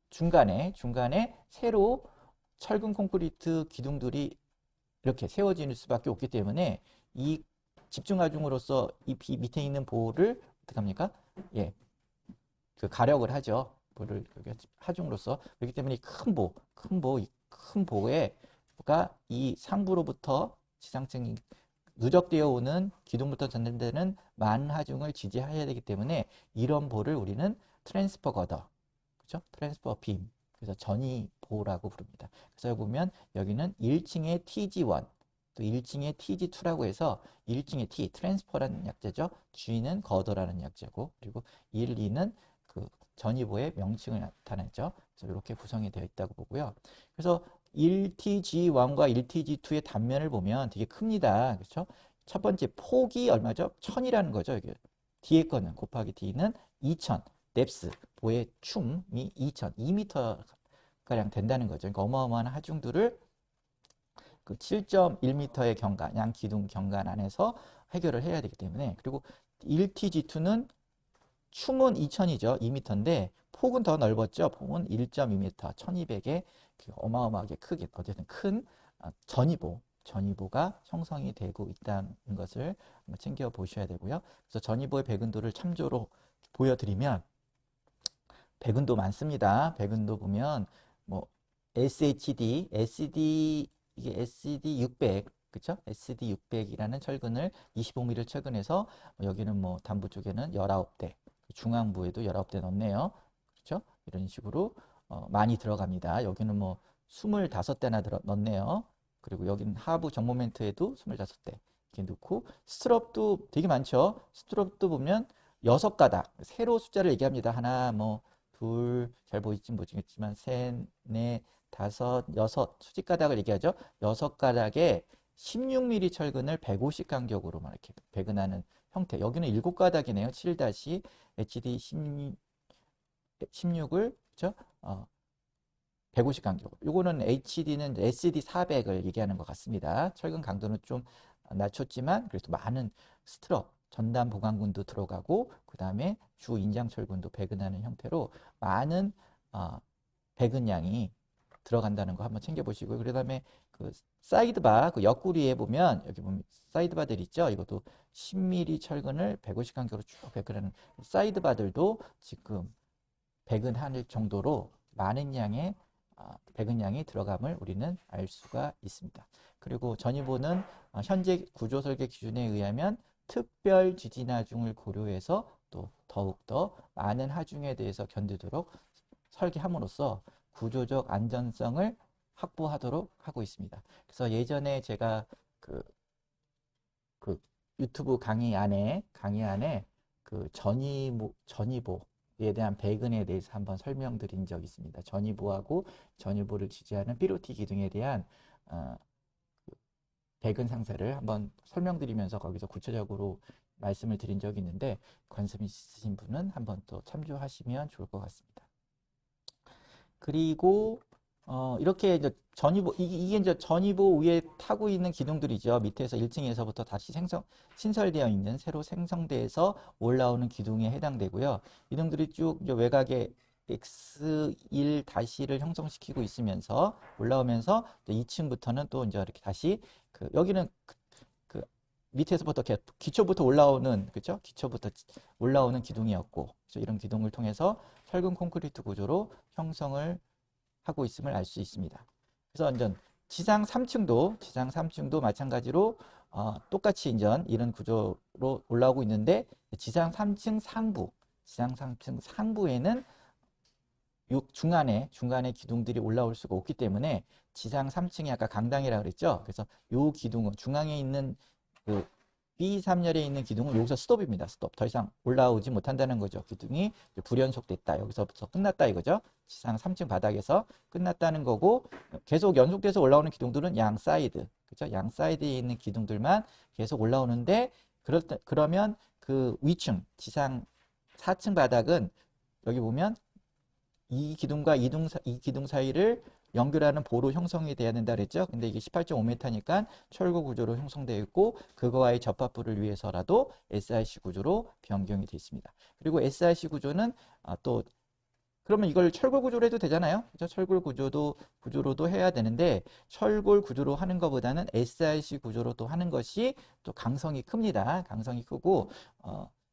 중간에 새로 철근 콘크리트 기둥들이 이렇게 세워질 수밖에 없기 때문에 이 집중하중으로서 이 밑에 있는 보를 어떻게 합니까? 예, 그 가력을 하죠. 보를 하중으로서 그렇기 때문에 큰 보가 이 상부로부터 지상층이 누적되어 오는 기둥부터 전달되는 많은 하중을 지지해야 되기 때문에 이런 보를 우리는 트랜스퍼 거더, 그죠? 트랜스퍼 빔, 그래서 전이보라고 부릅니다. 그래서 여기 보면 여기는 1층의 TG1, 또 1층의 TG2라고 해서 1층의 T, 트랜스퍼라는 약자죠. G는 거더라는 약자고, 그리고 1, 2는 그 전이보의 명칭을 나타내죠. 그래서 이렇게 구성이 되어 있다고 보고요. 그래서 1TG1과 1TG2의 단면을 보면 되게 큽니다. 그렇죠? 첫 번째 폭이 얼마죠? 1000이라는 거죠. 여기 뒤에 거는 곱하기 D는 2000, 뎁스, 보의 춤이 2000, 2m 가량 된다는 거죠. 그러니까 어마어마한 하중들을 그 7.1m의 경관, 양기둥 경관 안에서 해결을 해야 되기 때문에, 그리고 1TG2는 춤은 2000이죠. 2m인데 폭은 더 넓었죠. 폭은 1.2m, 1200의 어마어마하게 크게 어쨌든 큰 전이보가 형성이 되고 있다는 것을 한번 챙겨 보셔야 되고요. 그래서 전이보의 백운도를 참조로 보여드리면 백운도 많습니다. 백운도 보면 뭐 SHD, 이게 SD 600, 그쵸? SD 600이라는 철근을 25mm 철근에서 여기는 뭐 단부 쪽에는 19대, 중앙부에도 19대 넣네요. 그렇죠? 이런 식으로 많이 들어갑니다. 여기는 뭐 25대나 넣네요. 그리고 여기는 하부 정모멘트에도 25대 이렇게 넣고, 스트럽도 되게 많죠. 스트럽도 보면 6가닥, 세로 숫자를 얘기합니다. 하나, 뭐 둘, 잘 보이진 모르겠지만 셋, 넷, 다섯, 여섯, 수직가닥을 얘기하죠. 여섯 가닥에 16mm 철근을 150 간격으로만 이렇게 배근하는 형태. 여기는 일곱 가닥이네요. 7-HD 16을, 그죠? 150 간격. 요거는 HD는 SD 400을 얘기하는 것 같습니다. 철근 강도는 좀 낮췄지만 그래도 많은 스트럭, 전단 보강근도 들어가고 그 다음에 주 인장 철근도 배근하는 형태로 많은 배근량이 들어간다는 거 한번 챙겨보시고요. 그 다음에 그 사이드바, 그 옆구리에 보면 여기 보면 사이드바들 있죠. 이것도 10mm 철근을 150 간격으로 쭉 배근하는 사이드바들도 지금 배근할 정도로 많은 양의 배근량이 들어감을 우리는 알 수가 있습니다. 그리고 전이보는 현재 구조 설계 기준에 의하면 특별 지진 하중을 고려해서 또 더욱더 많은 하중에 대해서 견디도록 설계함으로써 구조적 안전성을 확보하도록 하고 있습니다. 그래서 예전에 제가 그 유튜브 강의 안에 그 전이보에 대한 배근에 대해서 한번 설명드린 적이 있습니다. 전이보하고 전이보를 지지하는 삐로티 기둥에 대한 배근 상세를 한번 설명드리면서 거기서 구체적으로 말씀을 드린 적이 있는데 관심 있으신 분은 한번 또 참조하시면 좋을 것 같습니다. 그리고 이렇게 이제 전이보 이게 이제 전이보 위에 타고 있는 기둥들이죠. 밑에서 1층에서부터 다시 신설되어 있는 새로 생성돼서 올라오는 기둥에 해당되고요. 기둥들이 쭉 이제 외곽에 X1-를 형성시키고 있으면서 올라오면서 2층부터는 또 이제 이렇게 다시 여기는 그 밑에서부터 기초부터 올라오는 그죠? 기초부터 올라오는 기둥이었고 이런 기둥을 통해서 철근 콘크리트 구조로 형성을 하고 있음을 알 수 있습니다. 그래서 이제 지상 3층도 마찬가지로 똑같이 이제 이런 구조로 올라오고 있는데 지상 3층 상부에는 중간에 기둥들이 올라올 수가 없기 때문에 지상 3층이 아까 강당이라고 그랬죠. 그래서 요 기둥은 중앙에 있는 그 B3열에 있는 기둥은 여기서 스톱입니다. 스톱. 더 이상 올라오지 못한다는 거죠. 기둥이 불연속됐다. 여기서부터 끝났다 이거죠. 지상 3층 바닥에서 끝났다는 거고 계속 연속돼서 올라오는 기둥들은 양 사이드. 그죠? 양 사이드에 있는 기둥들만 계속 올라오는데 그러면 그 위층 지상 4층 바닥은 여기 보면 이 기둥과 이 기둥 사이를 연결하는 보로 형성이 돼야 된다 그랬죠. 근데 이게 18.5m니까 철거 구조로 형성되어 있고 그거와의 접합부를 위해서라도 SRC 구조로 변경이 되어 있습니다. 그리고 SRC 구조는 또 그러면 이걸 철골 구조로 해도 되잖아요. 그렇죠? 철골 구조로도 해야 되는데 철골 구조로 하는 것보다는 SRC 구조로 또 하는 것이 또 강성이 큽니다. 강성이 크고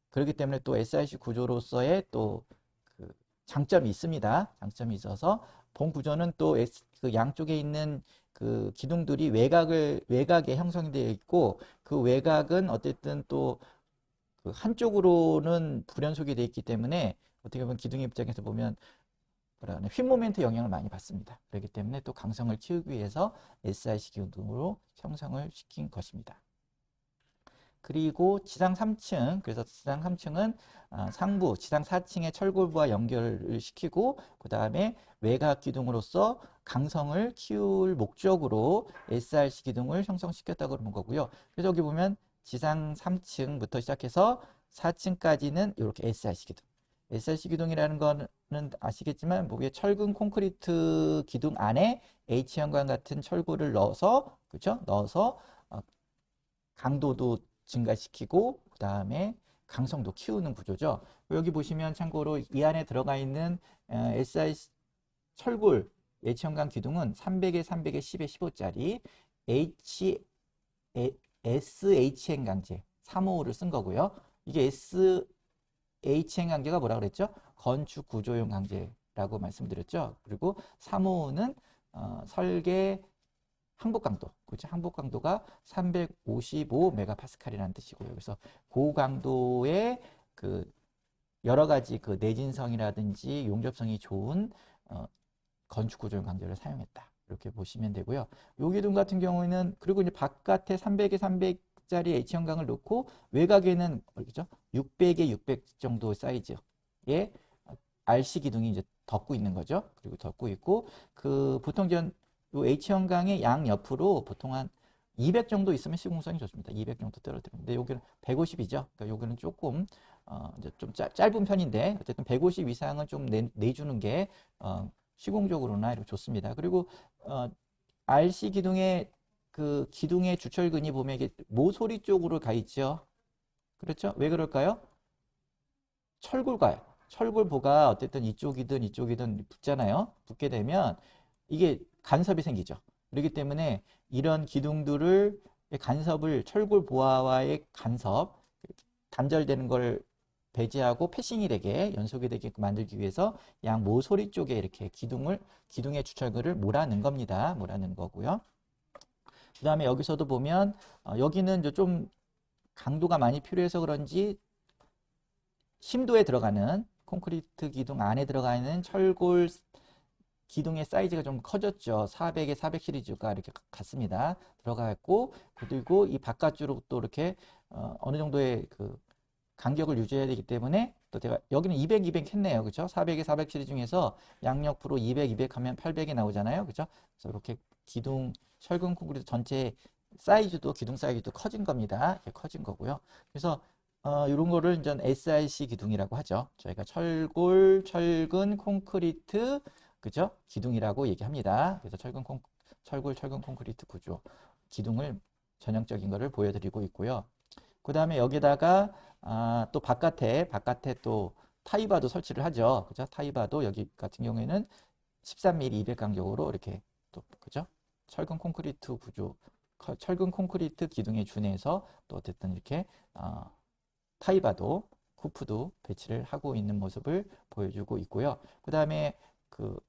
그렇기 때문에 또 SRC 구조로서의 또 장점이 있습니다. 장점이 있어서 본 구조는 또 그 양쪽에 있는 그 기둥들이 외곽에 형성되어 있고 그 외곽은 어쨌든 또 그 한쪽으로는 불연속이 되어 있기 때문에 어떻게 보면 기둥 입장에서 보면 뭐라 그러나 휨 모멘트 영향을 많이 받습니다. 그렇기 때문에 또 강성을 키우기 위해서 SIC 기둥으로 형성을 시킨 것입니다. 그리고 지상 3층, 그래서 지상 3층은 상부, 지상 4층의 철골부와 연결을 시키고 그 다음에 외곽 기둥으로서 강성을 키울 목적으로 SRC 기둥을 형성시켰다고 그러는 거고요. 그래서 여기 보면 지상 3층부터 시작해서 4층까지는 이렇게 SRC 기둥. SRC 기둥이라는 거는 아시겠지만 목에 철근 콘크리트 기둥 안에 H형광 같은 철골을 넣어서 그렇죠? 넣어서 강도도 증가시키고 그 다음에 강성도 키우는 구조죠. 여기 보시면 참고로 이 안에 들어가 있는 SRC 철골 H형광 기둥은 300에 300에 10에 15짜리 SHN 강제 355를 쓴 거고요. 이게 SHN 강제가 뭐라 그랬죠? 건축 구조용 강제라고 말씀드렸죠. 그리고 355는 설계 항복 강도, 그렇죠? 항복 강도가 355메가파스칼이라는 뜻이고요. 그래서 고강도의 그 여러 가지 그 내진성이라든지 용접성이 좋은 건축 구조용 강제를 사용했다. 이렇게 보시면 되고요. 요 기둥 같은 경우에는 그리고 이제 바깥에 300에 300짜리 H형광을 놓고 외곽에는 그렇죠? 600에 600 정도 사이즈의 RC 기둥이 이제 덮고 있는 거죠. 그리고 덮고 있고 그 보통 요 H형광의 양 옆으로 보통 한 200 정도 있으면 시공성이 좋습니다. 200 정도 떨어뜨리면. 근데 여기는 150이죠. 그러니까 여기는 조금 이제 좀 짧은 편인데 어쨌든 150 이상은 좀 내주는 게 시공적으로나 이렇게 좋습니다. 그리고 RC 기둥의 그 기둥의 주철근이 보면 이게 모서리 쪽으로 가 있죠. 그렇죠? 왜 그럴까요? 철골가요. 철골보가 어쨌든 이쪽이든 붙잖아요. 붙게 되면 이게 간섭이 생기죠. 그렇기 때문에 이런 기둥들을 간섭을 철골보와의 간섭 단절되는 걸 배제하고 패싱이 되게 연속이 되게 만들기 위해서 양 모서리 쪽에 이렇게 기둥의 주철근을 몰아넣은 겁니다. 몰아넣은 거고요. 그 다음에 여기서도 보면 여기는 이제 좀 강도가 많이 필요해서 그런지 심도에 들어가는 콘크리트 기둥 안에 들어가는 철골 기둥의 사이즈가 좀 커졌죠. 400에 400 시리즈가 이렇게 같습니다. 들어가 있고 그리고 이 바깥쪽으로 또 이렇게 어느 정도의 그 간격을 유지해야 되기 때문에 또 제가 여기는 200, 200 했네요. 그렇죠? 400에 400 시리즈 중에서 양옆으로 200, 200 하면 800이 나오잖아요. 그렇죠? 그래서 이렇게 기둥 철근 콘크리트 전체 사이즈도 기둥 사이즈도 커진 겁니다. 이렇게 커진 거고요. 그래서 이런 거를 이제 SRC 기둥이라고 하죠. 저희가 철근 콘크리트 그죠? 기둥이라고 얘기합니다. 그래서 철근 콘크리트 구조 기둥을 전형적인 거를 보여드리고 있고요. 그 다음에 여기다가 또 바깥에 또 타이바도 설치를 하죠. 그죠? 타이바도 여기 같은 경우에는 13mm 200 간격으로 이렇게 또 그죠? 철근 콘크리트 구조, 철근 콘크리트 기둥에 준해서 또 어쨌든 이렇게 타이바도 후프도 배치를 하고 있는 모습을 보여주고 있고요. 그 다음에 그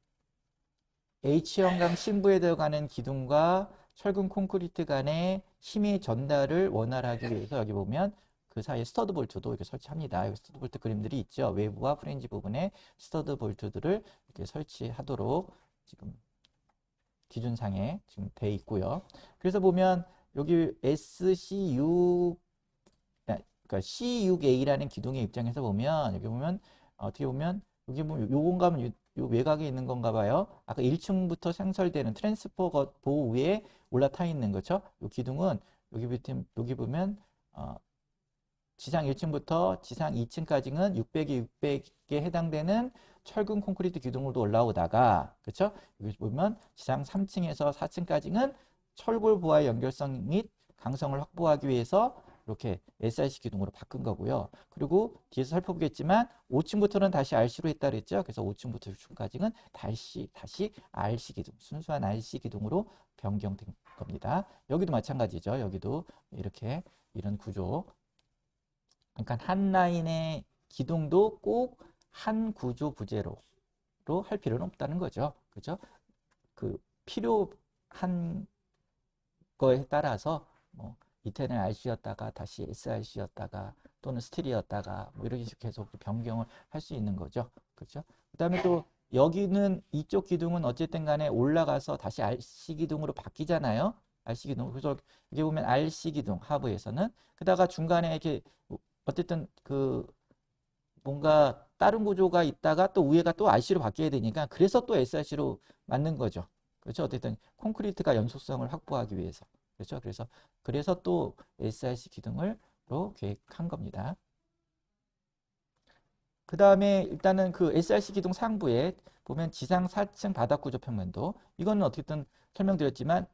H형광 심부에 들어가는 기둥과 철근 콘크리트 간의 힘의 전달을 원활하게 위해서 여기 보면 그 사이에 스터드 볼트도 이렇게 설치합니다. 여기 스터드 볼트 그림들이 있죠. 외부와 프렌지 부분에 스터드 볼트들을 이렇게 설치하도록 지금 기준상에 지금 돼 있고요. 그래서 보면 여기 SC6 그러니까 C6A라는 기둥의 입장에서 보면 여기 보면 어떻게 보면 여기 보면 요 공간은 요 외곽에 있는 건가 봐요. 아까 1층부터 생설되는 트랜스포 보호 위에 올라타 있는 거죠. 요 기둥은 여기 보면 지상 1층부터 지상 2층까지는 600에 600에 해당되는 철근 콘크리트 기둥으로 올라오다가 그렇죠? 여기 보면 지상 3층에서 4층까지는 철골 보와의 연결성 및 강성을 확보하기 위해서 이렇게 SRC 기둥으로 바꾼 거고요. 그리고 뒤에서 살펴보겠지만 5층부터는 다시 RC로 했다 그랬죠. 그래서 5층부터 6층까지는 다시 RC 기둥, 순수한 RC 기둥으로 변경된 겁니다. 여기도 마찬가지죠. 여기도 이렇게 이런 구조. 그러니까 한 라인의 기둥도 꼭 한 구조 부재로 할 필요는 없다는 거죠. 그죠? 그 필요한 거에 따라서 뭐 이태는 RC였다가 다시 SRC였다가 또는 스틸이었다가 뭐 이런 식으로 계속 변경을 할 수 있는 거죠. 그렇죠? 그다음에 또 여기는 이쪽 기둥은 어쨌든 간에 올라가서 다시 RC 기둥으로 바뀌잖아요. RC 기둥. 그래서 여기 보면 RC 기둥 하부에서는 그다가 중간에 이렇게 어쨌든 그 뭔가 다른 구조가 있다가 또 위에가 또 RC로 바뀌어야 되니까 그래서 또 SRC로 만든 거죠. 그렇죠? 어쨌든 콘크리트가 연속성을 확보하기 위해서. 그렇죠? 그래서 또 SRC 기둥으로 계획한 겁니다. 그 다음에 일단은 그 SRC 기둥 상부에 보면 지상 4층 바닥 구조 평면도 이거는 어떻게든 설명드렸지만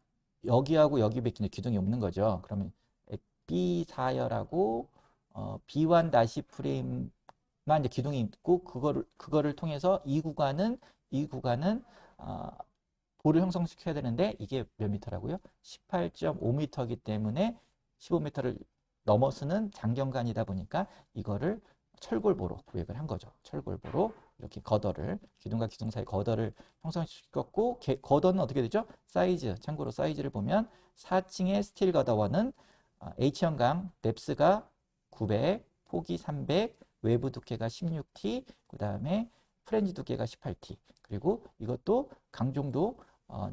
여기하고 여기밖에 기둥이 없는 거죠. 그러면 B4열하고 B1 다시 프레임만 이제 기둥이 있고 그거를 통해서 이 구간은 볼을 형성시켜야 되는데 이게 몇 미터라고요? 18.5미터이기 때문에 15미터를 넘어서는 장경간이다 보니까 이거를 철골보로 구획을 한 거죠. 철골보로 이렇게 기둥과 기둥 사이 거더를 형성시켰고 거더는 어떻게 되죠? 참고로 사이즈를 보면 4층의 스틸 거더원은 H형광 뎁스가 900, 폭이 300, 외부 두께가 16T, 그 다음에 프렌지 두께가 18T. 그리고 이것도 강종도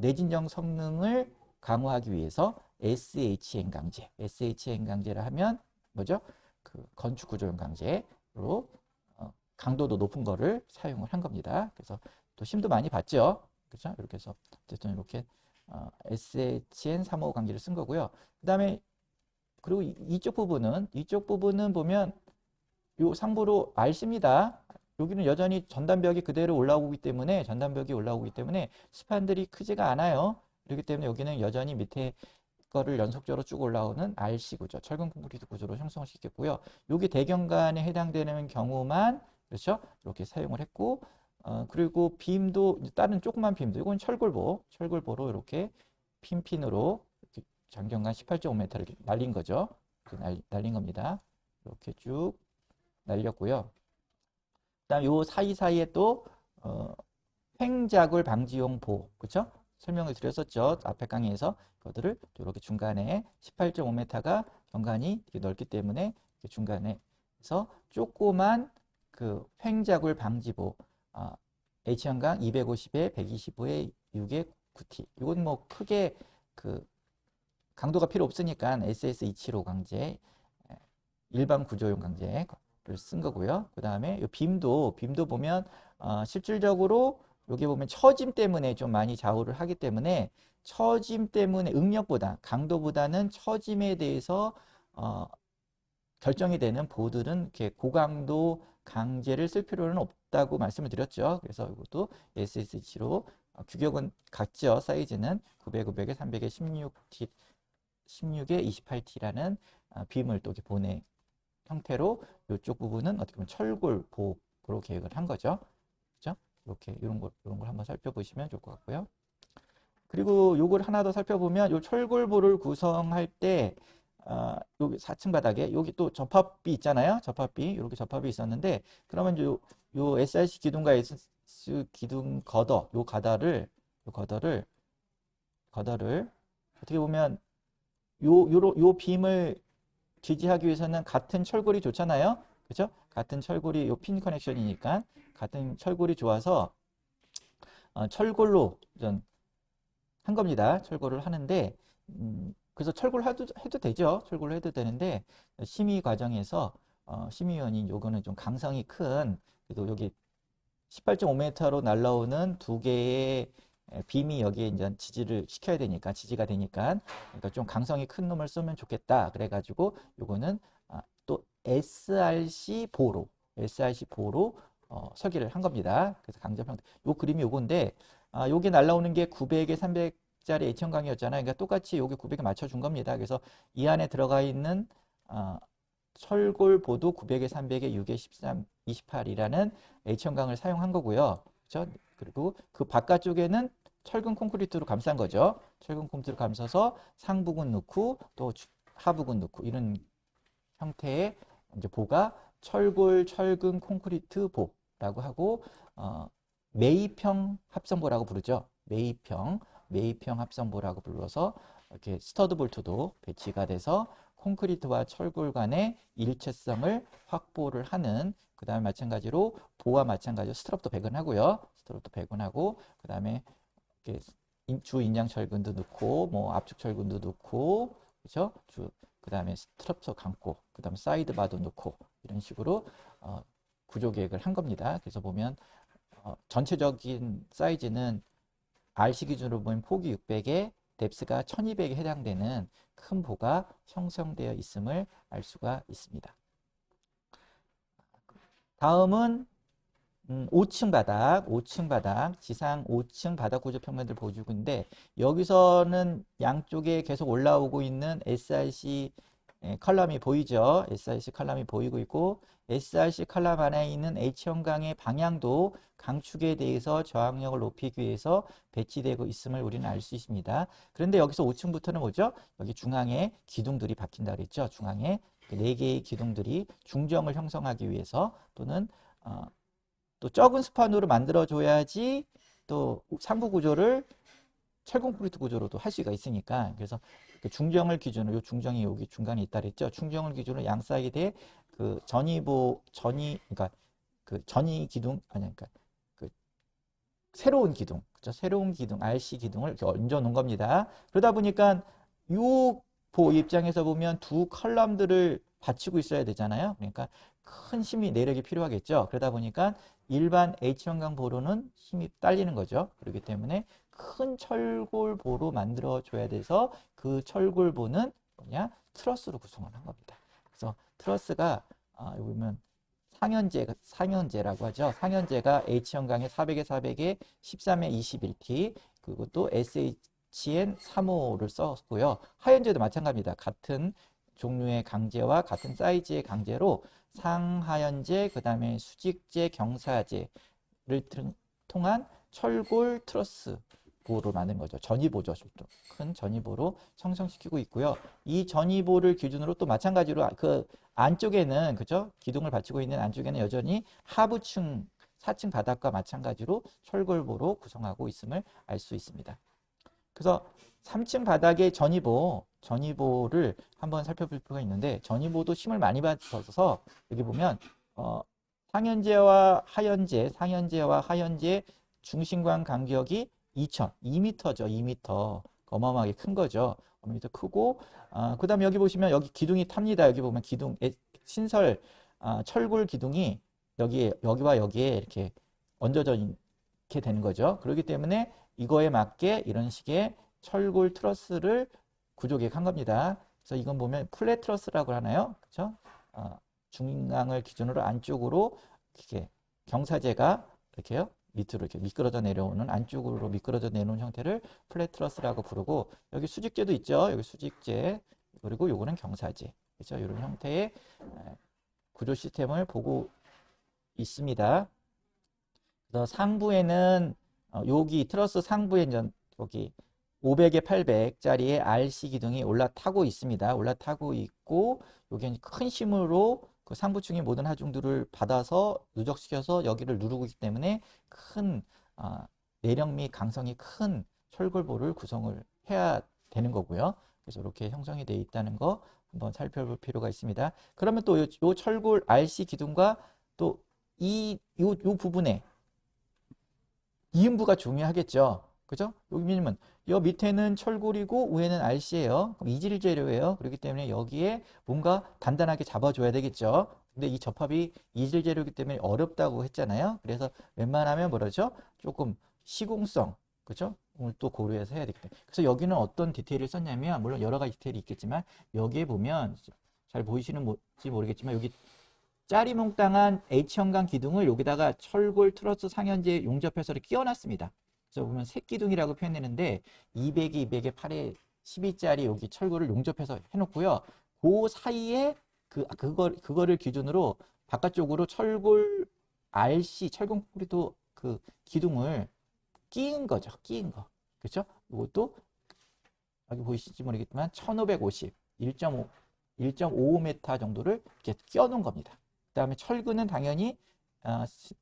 내진정 성능을 강화하기 위해서 SHN 강제. SHN 강제를 하면 뭐죠? 그 건축 구조용 강제로 강도도 높은 거를 사용을 한 겁니다. 그래서 또 힘도 많이 받죠. 그렇죠? 이렇게 해서 어쨌든 이렇게 SHN 3호 관계를 쓴 거고요. 그다음에 그리고 이쪽 부분은 보면 요 상부로 RC입니다. 여기는 여전히 전단벽이 그대로 올라오기 때문에 스판들이 크지가 않아요. 그렇기 때문에 여기는 여전히 밑에 거를 연속적으로 쭉 올라오는 RC 구조, 철근 콘크리트 구조로 형성을 시켰고요. 여기 대경관에 해당되는 경우만 그렇죠? 이렇게 사용을 했고 그리고 빔도 다른 조그만 빔도 이건 철골보로 이렇게 핀으로 이렇게 장경관 18.5m를 날린 거죠. 날린 겁니다. 이렇게 쭉 날렸고요. 그다음 요 사이사이에 또 횡자굴 방지용 보, 그렇죠? 설명을 드렸었죠. 앞에 강의에서 그것들을 이렇게 중간에 18.5m가 경관이 넓기 때문에 중간에서 조그만 그 횡자굴 방지보 H형강 250에 125에 6에 9T. 이건 뭐 크게 그 강도가 필요 없으니까 SS275 강제 일반 구조용 강제를 쓴 거고요. 그 다음에 빔도 보면 실질적으로 여기 보면 처짐 때문에 좀 많이 좌우를 하기 때문에 처짐 때문에 강도보다는 처짐에 대해서 결정이 되는 보드는 이렇게 고강도 강제를 쓸 필요는 없다고 말씀을 드렸죠. 그래서 이것도 SS2로 규격은 같죠. 사이즈는 900, 500에 300에 16T, 16에 28T라는 빔을 또 이렇게 보내 형태로 이쪽 부분은 어떻게 보면 철골복으로 계획을 한 거죠. 그죠? 이렇게 이런 걸 한번 살펴보시면 좋을 것 같고요. 그리고 요걸 하나 더 살펴보면 요 철골보를 구성할 때 여기 4층 바닥에 여기 또 접합비 있잖아요. 이렇게 접합이 있었는데 그러면 요 SRC 기둥과 S 기둥 요 가다를 어떻게 보면 요 빔을 지지하기 위해서는 같은 철골이 좋잖아요. 그죠? 같은 철골이 요 핀 커넥션이니까 같은 철골이 좋아서 철골로 한 겁니다. 철골을 하는데 그래서 철골 해도 되죠. 철골로 해도 되는데 심의 과정에서 심의위원이 요거는 좀 강성이 큰 그래도 여기 18.5m로 날라오는 두 개의 빔이 여기에 이제 지지가 되니까 그러니까 좀 강성이 큰 놈을 쓰면 좋겠다. 그래가지고 요거는 또 SRC 보로 설계를 한 겁니다. 그래서 강접 형태. 요 그림이 요건데 요게 날라오는 게 900에 300짜리 H형광이었잖아요. 그러니까 똑같이 요게 900에 맞춰준 겁니다. 그래서 이 안에 들어가 있는 철골보도 900에 300에 6에 13, 28이라는 H형광을 사용한 거고요. 그렇죠? 그리고 그 바깥쪽에는 철근 콘크리트로 감싼 거죠. 철근 콘크리트로 감싸서 상부근 넣고 또 하부근 넣고 이런 형태의 이제 보가 철근 콘크리트 보라고 하고 매입형 합성보라고 부르죠. 매입형 합성보라고 불러서 이렇게 스터드 볼트도 배치가 돼서 콘크리트와 철골 간의 일체성을 확보를 하는 그 다음에 마찬가지로 보와 마찬가지로 스트럽도 배근하고요. 그 다음에 주 인장 철근도 넣고 뭐 압축 철근도 넣고 그렇죠? 그 다음에 스트럽도 감고 그 다음에 사이드 바도 넣고 이런 식으로 구조 계획을 한 겁니다. 그래서 보면 전체적인 사이즈는 RC 기준으로 보면 폭이 600에 뎁스가 1200에 해당되는 큰 보가 형성되어 있음을 알 수가 있습니다. 다음은 5층 바닥, 지상 5층 바닥 구조 평면들 보여주고인데 여기서는 양쪽에 계속 올라오고 있는 SRC 컬럼이 보이죠. SRC 컬럼이 보이고 있고 SRC 컬럼 안에 있는 H형광의 방향도 강축에 대해서 저항력을 높이기 위해서 배치되고 있음을 우리는 알 수 있습니다. 그런데 여기서 5층부터는 뭐죠? 여기 중앙에 기둥들이 박힌다 그랬죠. 중앙에 4개의 기둥들이 중정을 형성하기 위해서 또는 또 적은 스판으로 만들어줘야지 또 상부 구조를 철근 콘크리트 구조로도 할 수가 있으니까 그래서 중정을 기준으로 요 중정이 여기 중간에 있다 그랬죠. 중정을 기준으로 양 사이드에 그 그러니까 그 전이 기둥 그러니까 그 새로운 기둥 그죠? 새로운 기둥 RC 기둥을 이렇게 얹어 놓은 겁니다. 그러다 보니까 요 보 입장에서 보면 두 컬럼들을 받치고 있어야 되잖아요. 그러니까 큰 힘이 내력이 필요하겠죠. 그러다 보니까 일반 H형광 보로는 힘이 딸리는 거죠. 그렇기 때문에 큰 철골보로 만들어 줘야 돼서 그 철골보는 뭐냐? 트러스로 구성을 한 겁니다. 그래서 트러스가 여기 보면 상현제라고 하죠. 상현제가 H형광의 400에 400에 13에 21T 그리고 또 SHN35를 썼고요. 하현제도 마찬가지입니다. 같은 종류의 강제와 같은 사이즈의 강제로 상하현제, 그 다음에 수직제, 경사제를 통한 철골 트러스 보로 만든 거죠. 전이보죠. 큰 전이보로 형성시키고 있고요. 이 전이보를 기준으로 또 마찬가지로 그 안쪽에는 그죠? 기둥을 받치고 있는 안쪽에는 여전히 하부층 4층 바닥과 마찬가지로 철골보로 구성하고 있음을 알 수 있습니다. 그래서 3층 바닥의 전이보를 한번 살펴볼 필요가 있는데 전이보도 힘을 많이 받아서 여기 보면 상현제와 하현제 중심광 간격이 2m죠. 2m. 어마어마하게 큰 거죠. 5m 크고 그 다음에 여기 보시면 여기 기둥이 탑니다. 여기 보면 기둥 신설 철골 기둥이 여기와 여기에 이렇게 얹어져 있게 되는 거죠. 그렇기 때문에 이거에 맞게 이런 식의 철골 트러스를 구조 계획한 겁니다. 그래서 이건 보면 플랫 트러스라고 하나요? 그렇죠? 중앙을 기준으로 안쪽으로 이렇게 경사제가 이렇게요. 밑으로 이렇게 미끄러져 내려오는 안쪽으로 미끄러져 내려오는 형태를 플랫 트러스라고 부르고 여기 수직제도 있죠. 여기 수직제 그리고 요거는 경사제. 그렇죠? 이런 형태의 구조 시스템을 보고 있습니다. 그래서 상부에는 여기 트러스 상부에 여기 500에 800짜리의 RC 기둥이 올라타고 있습니다. 올라타고 있고 여기는 큰 힘으로 그 상부층의 모든 하중들을 받아서 누적시켜서 여기를 누르고 있기 때문에 큰 내력 및 강성이 큰 철골보를 구성을 해야 되는 거고요. 그래서 이렇게 형성이 되어 있다는 거 한번 살펴볼 필요가 있습니다. 그러면 또 요 철골 RC 기둥과 또 요 부분에 이음부가 중요하겠죠. 그죠? 여기는 여 밑에는 철골이고 위에는 RC예요. 그럼 이질 재료예요. 그렇기 때문에 여기에 뭔가 단단하게 잡아줘야 되겠죠. 근데 이 접합이 이질 재료이기 때문에 어렵다고 했잖아요. 그래서 웬만하면 뭐라죠? 조금 시공성, 그죠? 을 또 고려해서 해야 되기 때문에. 그래서 여기는 어떤 디테일을 썼냐면 물론 여러 가지 디테일이 있겠지만 여기에 보면 잘 보이시는지 모르겠지만 여기 짜리몽땅한 H형광 기둥을 여기다가 철골 트러스 상현제 용접해서 끼워놨습니다. 그래서 보면 색기둥이라고 표현했는데 200에 200에 8에 12짜리 여기 철골을 용접해서 해놓고요. 그 사이에 그거를 기준으로 바깥쪽으로 철골 RC 철공 콘크리트 그 기둥을 끼운 거죠. 끼운 거. 그렇죠? 이것도 여기 보이실지 모르겠지만 1550, 1.55m 정도를 이렇게 끼워놓은 겁니다. 그 다음에 철근은 당연히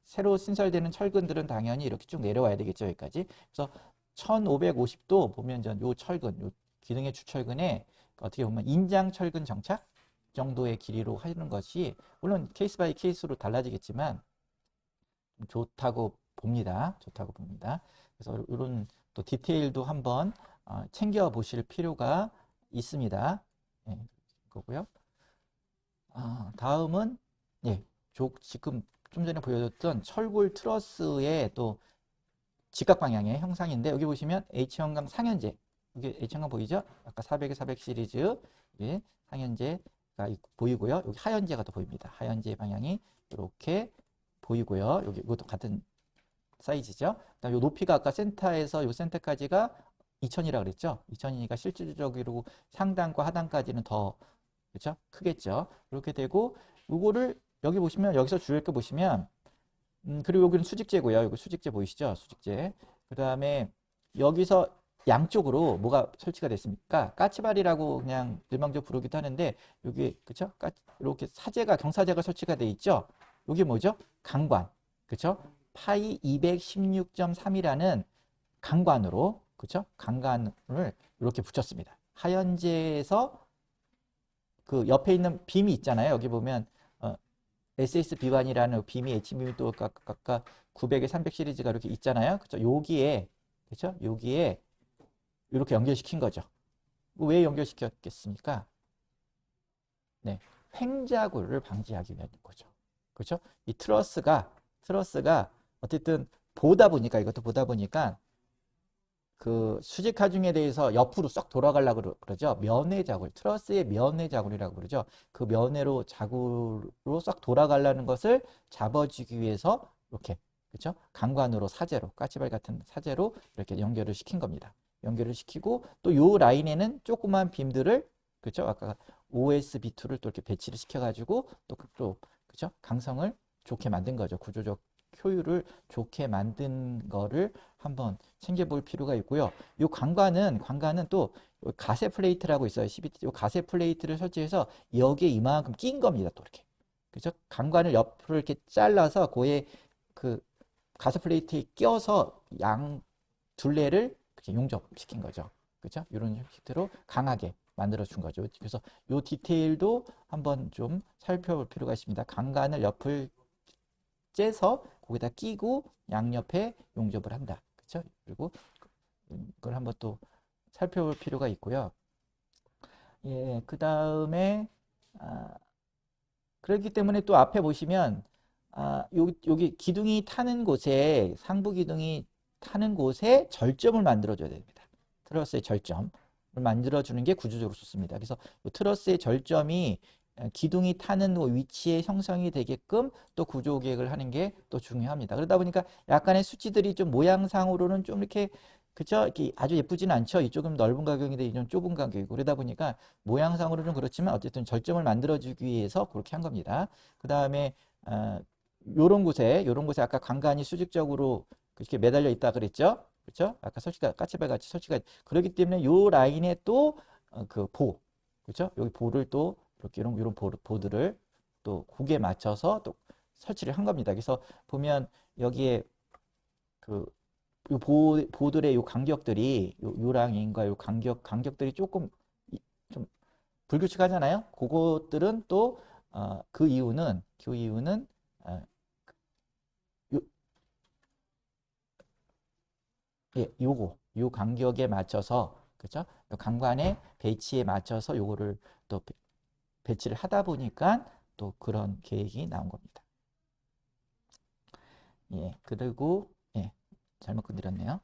새로 신설되는 철근들은 당연히 이렇게 쭉 내려와야 되겠죠. 여기까지. 그래서 1550도 보면 요 철근, 요 기둥의 주철근에 어떻게 보면 인장 철근 정착 정도의 길이로 하는 것이 물론 케이스 바이 케이스로 달라지겠지만 좋다고 봅니다. 좋다고 봅니다. 그래서 이런 또 디테일도 한번 챙겨 보실 필요가 있습니다. 네, 거고요. 다음은 지금 좀 전에 보여줬던 철골 트러스의 또 직각 방향의 형상인데 여기 보시면 H형광 상현제 여기 H형광 보이죠? 아까 400에 400 시리즈 상현제가 보이고요. 여기 하현제가 또 보입니다. 하현제 방향이 이렇게 보이고요. 여기 이것도 같은 사이즈죠. 그다음 요 높이가 아까 센터에서 요 센터까지가 2000이라 그랬죠. 2000이니까 실질적으로 상단과 하단까지는 더 그렇죠? 크겠죠. 이렇게 되고 요거를 여기 보시면 여기서 주의할 거 보시면 그리고 여기는 수직제고요. 여기 수직제 보이시죠? 수직제. 그 다음에 여기서 양쪽으로 뭐가 설치가 됐습니까? 까치발이라고 그냥 일방적으로 부르기도 하는데 여기 그쵸? 이렇게 경사제가 설치가 돼 있죠. 여기 뭐죠? 강관. 그쵸? 파이 216.3이라는 강관으로 그쵸? 강관을 이렇게 붙였습니다. 하현제에서 그 옆에 있는 빔이 있잖아요. 여기 보면 SSB1이라는 빔이 H빔이 또 각각 900에 300 시리즈가 이렇게 있잖아요. 그렇죠? 여기에 그렇죠? 여기에 이렇게 연결시킨 거죠. 왜 연결시켰겠습니까? 네, 횡자구를 방지하기 위한 거죠. 그렇죠? 이 트러스가 어쨌든 보다 보니까 이것도 보다 보니까 그 수직 하중에 대해서 옆으로 쏙 돌아가려고 그러죠. 면회 자굴, 트러스의 면회 자굴이라고 그러죠. 그 면회로 자굴로 쏙 돌아가려는 것을 잡아주기 위해서 이렇게 그렇죠? 강관으로 사제로 까치발 같은 사제로 이렇게 연결을 시킨 겁니다. 연결을 시키고 또 요 라인에는 조그만 빔들을 그렇죠? 아까 OSB2를 또 이렇게 배치를 시켜가지고 또 그렇죠? 강성을 좋게 만든 거죠. 구조적 효율을 좋게 만든 거를 한번 챙겨볼 필요가 있고요. 이 관관은 또 가세 플레이트라고 있어요. CBT. 이 가세 플레이트를 설치해서 여기에 이만큼 낀 겁니다. 또 이렇게. 그죠? 관관을 옆으로 이렇게 잘라서 그에 그 가세 플레이트에 껴서 양 둘레를 용접시킨 거죠. 그죠? 이런 형태로 강하게 만들어 준 거죠. 그래서 이 디테일도 한번 좀 살펴볼 필요가 있습니다. 강관을 옆을 째서 거기다 끼고 양옆에 용접을 한다. 그렇죠? 그리고 그걸 한번 또 살펴볼 필요가 있고요. 예, 그 다음에 그렇기 때문에 또 앞에 보시면 여기 기둥이 타는 곳에 상부 기둥이 타는 곳에 절점을 만들어줘야 됩니다. 트러스의 절점을 만들어주는 게 구조적으로 좋습니다. 그래서 트러스의 절점이 기둥이 타는 위치에 형성이 되게끔 또 구조 계획을 하는 게 또 중요합니다. 그러다 보니까 약간의 수치들이 좀 모양상으로는 좀 이렇게 그죠? 이렇게 아주 예쁘지는 않죠. 이쪽은 넓은 가격인데 이쪽은 좁은 가격이고 그러다 보니까 모양상으로는 그렇지만 어쨌든 절점을 만들어주기 위해서 그렇게 한 겁니다. 그 다음에 요런 곳에 아까 관관이 수직적으로 그렇게 매달려 있다 그랬죠? 그렇죠? 아까 설치가 까치발 같이 설치가 그렇기 때문에 요 라인에 또 그 그렇죠? 여기 보를 또 이렇게 이런 보드를 또 곡에 맞춰서 또 설치를 한 겁니다. 그래서 보면 여기에 그 요 보들의 요 간격들이 요랑인과 요 간격들이 조금 좀 불규칙하잖아요. 그것들은 또 그 이유는 요, 예, 요 간격에 맞춰서 그죠? 요 강관의 배치에 맞춰서 요거를 또 배치를 하다 보니까 또 그런 계획이 나온 겁니다. 예, 그리고 예, 잘못 건드렸네요.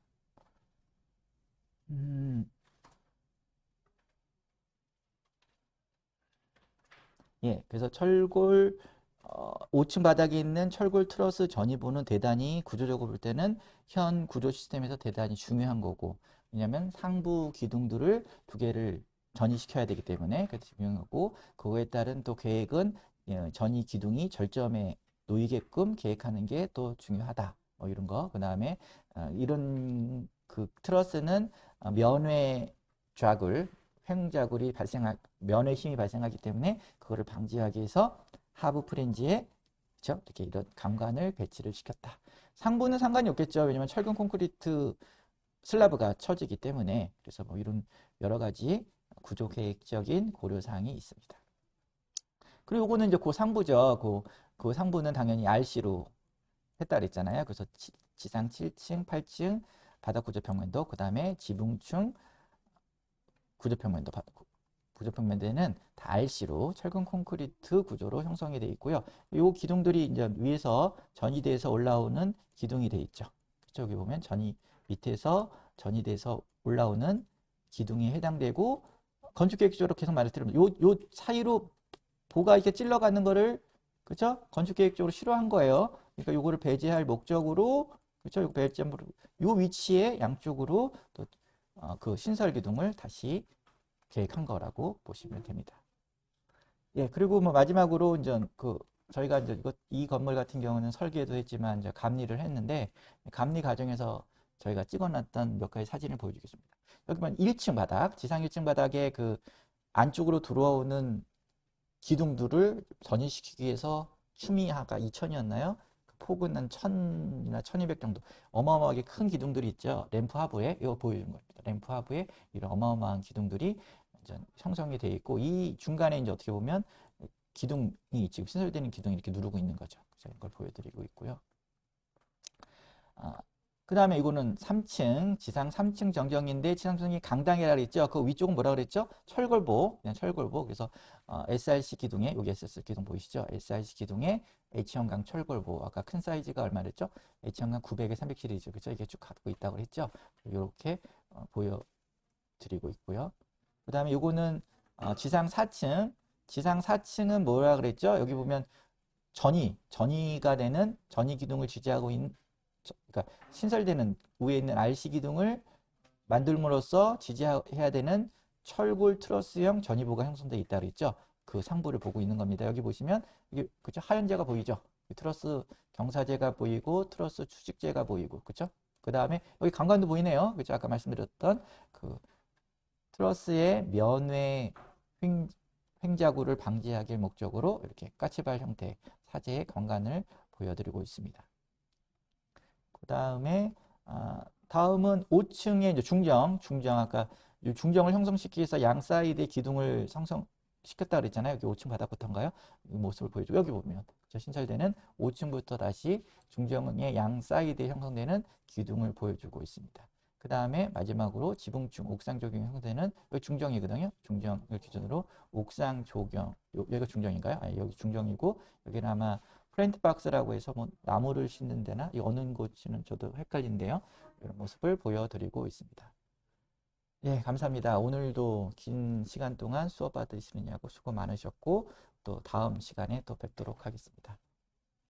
예, 그래서 철골 5층 바닥에 있는 철골 트러스 전이부는 대단히 구조적으로 볼 때는 현 구조 시스템에서 대단히 중요한 거고 왜냐하면 상부 기둥들을 두 개를 전이시켜야 되기 때문에 그게 중요하고 그거에 따른 또 계획은 예, 전이 기둥이 절점에 놓이게끔 계획하는 게 또 중요하다. 뭐 이런 거. 그 다음에 이런 그 트러스는 면회 좌굴 횡자굴이 면의 힘이 발생하기 때문에 그거를 방지하기 위해서 하부 프렌지에 그렇죠? 이렇게 이런 강관을 배치를 시켰다. 상부는 상관이 없겠죠. 왜냐면 철근 콘크리트 슬라브가 쳐지기 때문에 그래서 뭐 이런 여러 가지 구조 계획적인 고려사항이 있습니다. 그리고 이거는 이제 그 상부죠. 그 상부는 당연히 RC로 했다 그랬잖아요. 그래서 지상 7층, 8층 바닥 구조 평면도 그 다음에 지붕층 구조평면대는 다 RC로 철근 콘크리트 구조로 형성이 되어 있고요. 이 기둥들이 이제 위에서 전이돼서 올라오는 기둥이 되어 있죠. 그쵸? 여기 보면 밑에서 전이돼서 올라오는 기둥에 해당되고 건축계획적으로 계속 말씀드리면 요 사이로 보가 이렇게 찔러가는 거를 그쵸? 건축계획적으로 싫어한 거예요. 그러니까 요거를 배제할 목적으로 그쵸? 요 위치에 양쪽으로 또 그 신설 기둥을 다시 계획한 거라고 보시면 됩니다. 예, 그리고 뭐 마지막으로 이제 저희가 이제 이 건물 같은 경우는 설계도 했지만 이제 감리를 했는데 감리 과정에서 저희가 찍어놨던 몇 가지 사진을 보여주겠습니다. 여기 보면 1층 바닥, 지상 1층 바닥에 그 안쪽으로 들어오는 기둥들을 전이시키기 위해서 추미하가 2000이었나요? 폭은 한 1000이나 1200 정도 어마어마하게 큰 기둥들이 있죠. 램프 하부에 이거 보여주는 겁니다. 램프 하부에 이런 어마어마한 기둥들이 형성이 되어 있고 이 중간에 이제 어떻게 보면 기둥이 지금 신설되는 기둥이 이렇게 누르고 있는 거죠. 그래서 이걸 보여드리고 있고요. 그 다음에 이거는 3층, 지상 3층 정경인데 지상층이 강당이라 그랬죠. 그 위쪽은 뭐라 그랬죠? 철골보, 그냥 철골보. 그래서 SRC 기둥에 여기 SRC 기둥 보이시죠? SRC 기둥에 H형강 철골보 아까 큰 사이즈가 얼마랬죠? H형강 900에 300 시리즈 그죠? 이게 쭉 갖고 있다고 했죠? 이렇게 보여드리고 있고요. 그 다음에 요거는 지상 4층. 지상 4층은 뭐라 그랬죠? 여기 보면 전이가 되는 전이 기둥을 지지하고 있는 그러니까 신설되는 위에 있는 RC 기둥을 만들므로써 지지해야 되는 철골 트러스형 전이부가 형성되어 있다 그랬죠. 그 상부를 보고 있는 겁니다. 여기 보시면 이게 그죠? 하얀재가 보이죠? 트러스 경사재가 보이고 트러스 추직재가 보이고 그죠? 그 다음에 여기 강관도 보이네요. 그죠? 아까 말씀드렸던 그 트러스의 면외 횡자구를 방지하기 목적으로 이렇게 까치발 형태 사제의 경관을 보여드리고 있습니다. 그 다음에 다음은 5층의 이제 중정 아까 중정을 형성시키기 위해서 양 사이드의 기둥을 형성시켰다 그랬잖아요. 여기 5층 바닥부터인가요? 이 모습을 보여주고 여기 보면 신설되는 5층부터 다시 중정의 양 사이드에 형성되는 기둥을 보여주고 있습니다. 그 다음에 마지막으로 지붕층 옥상 조경이 형성되는 여기 중정이거든요. 중정을 기준으로 옥상 조경 여기가 중정인가요? 아니 여기 중정이고 여기는 아마 플랜트 박스라고 해서 뭐 나무를 심는 데나 이 어느 곳이는 저도 헷갈린데요. 이런 모습을 보여드리고 있습니다. 예, 감사합니다. 오늘도 긴 시간 동안 수업 받으시느냐고 수고 많으셨고 또 다음 시간에 또 뵙도록 하겠습니다.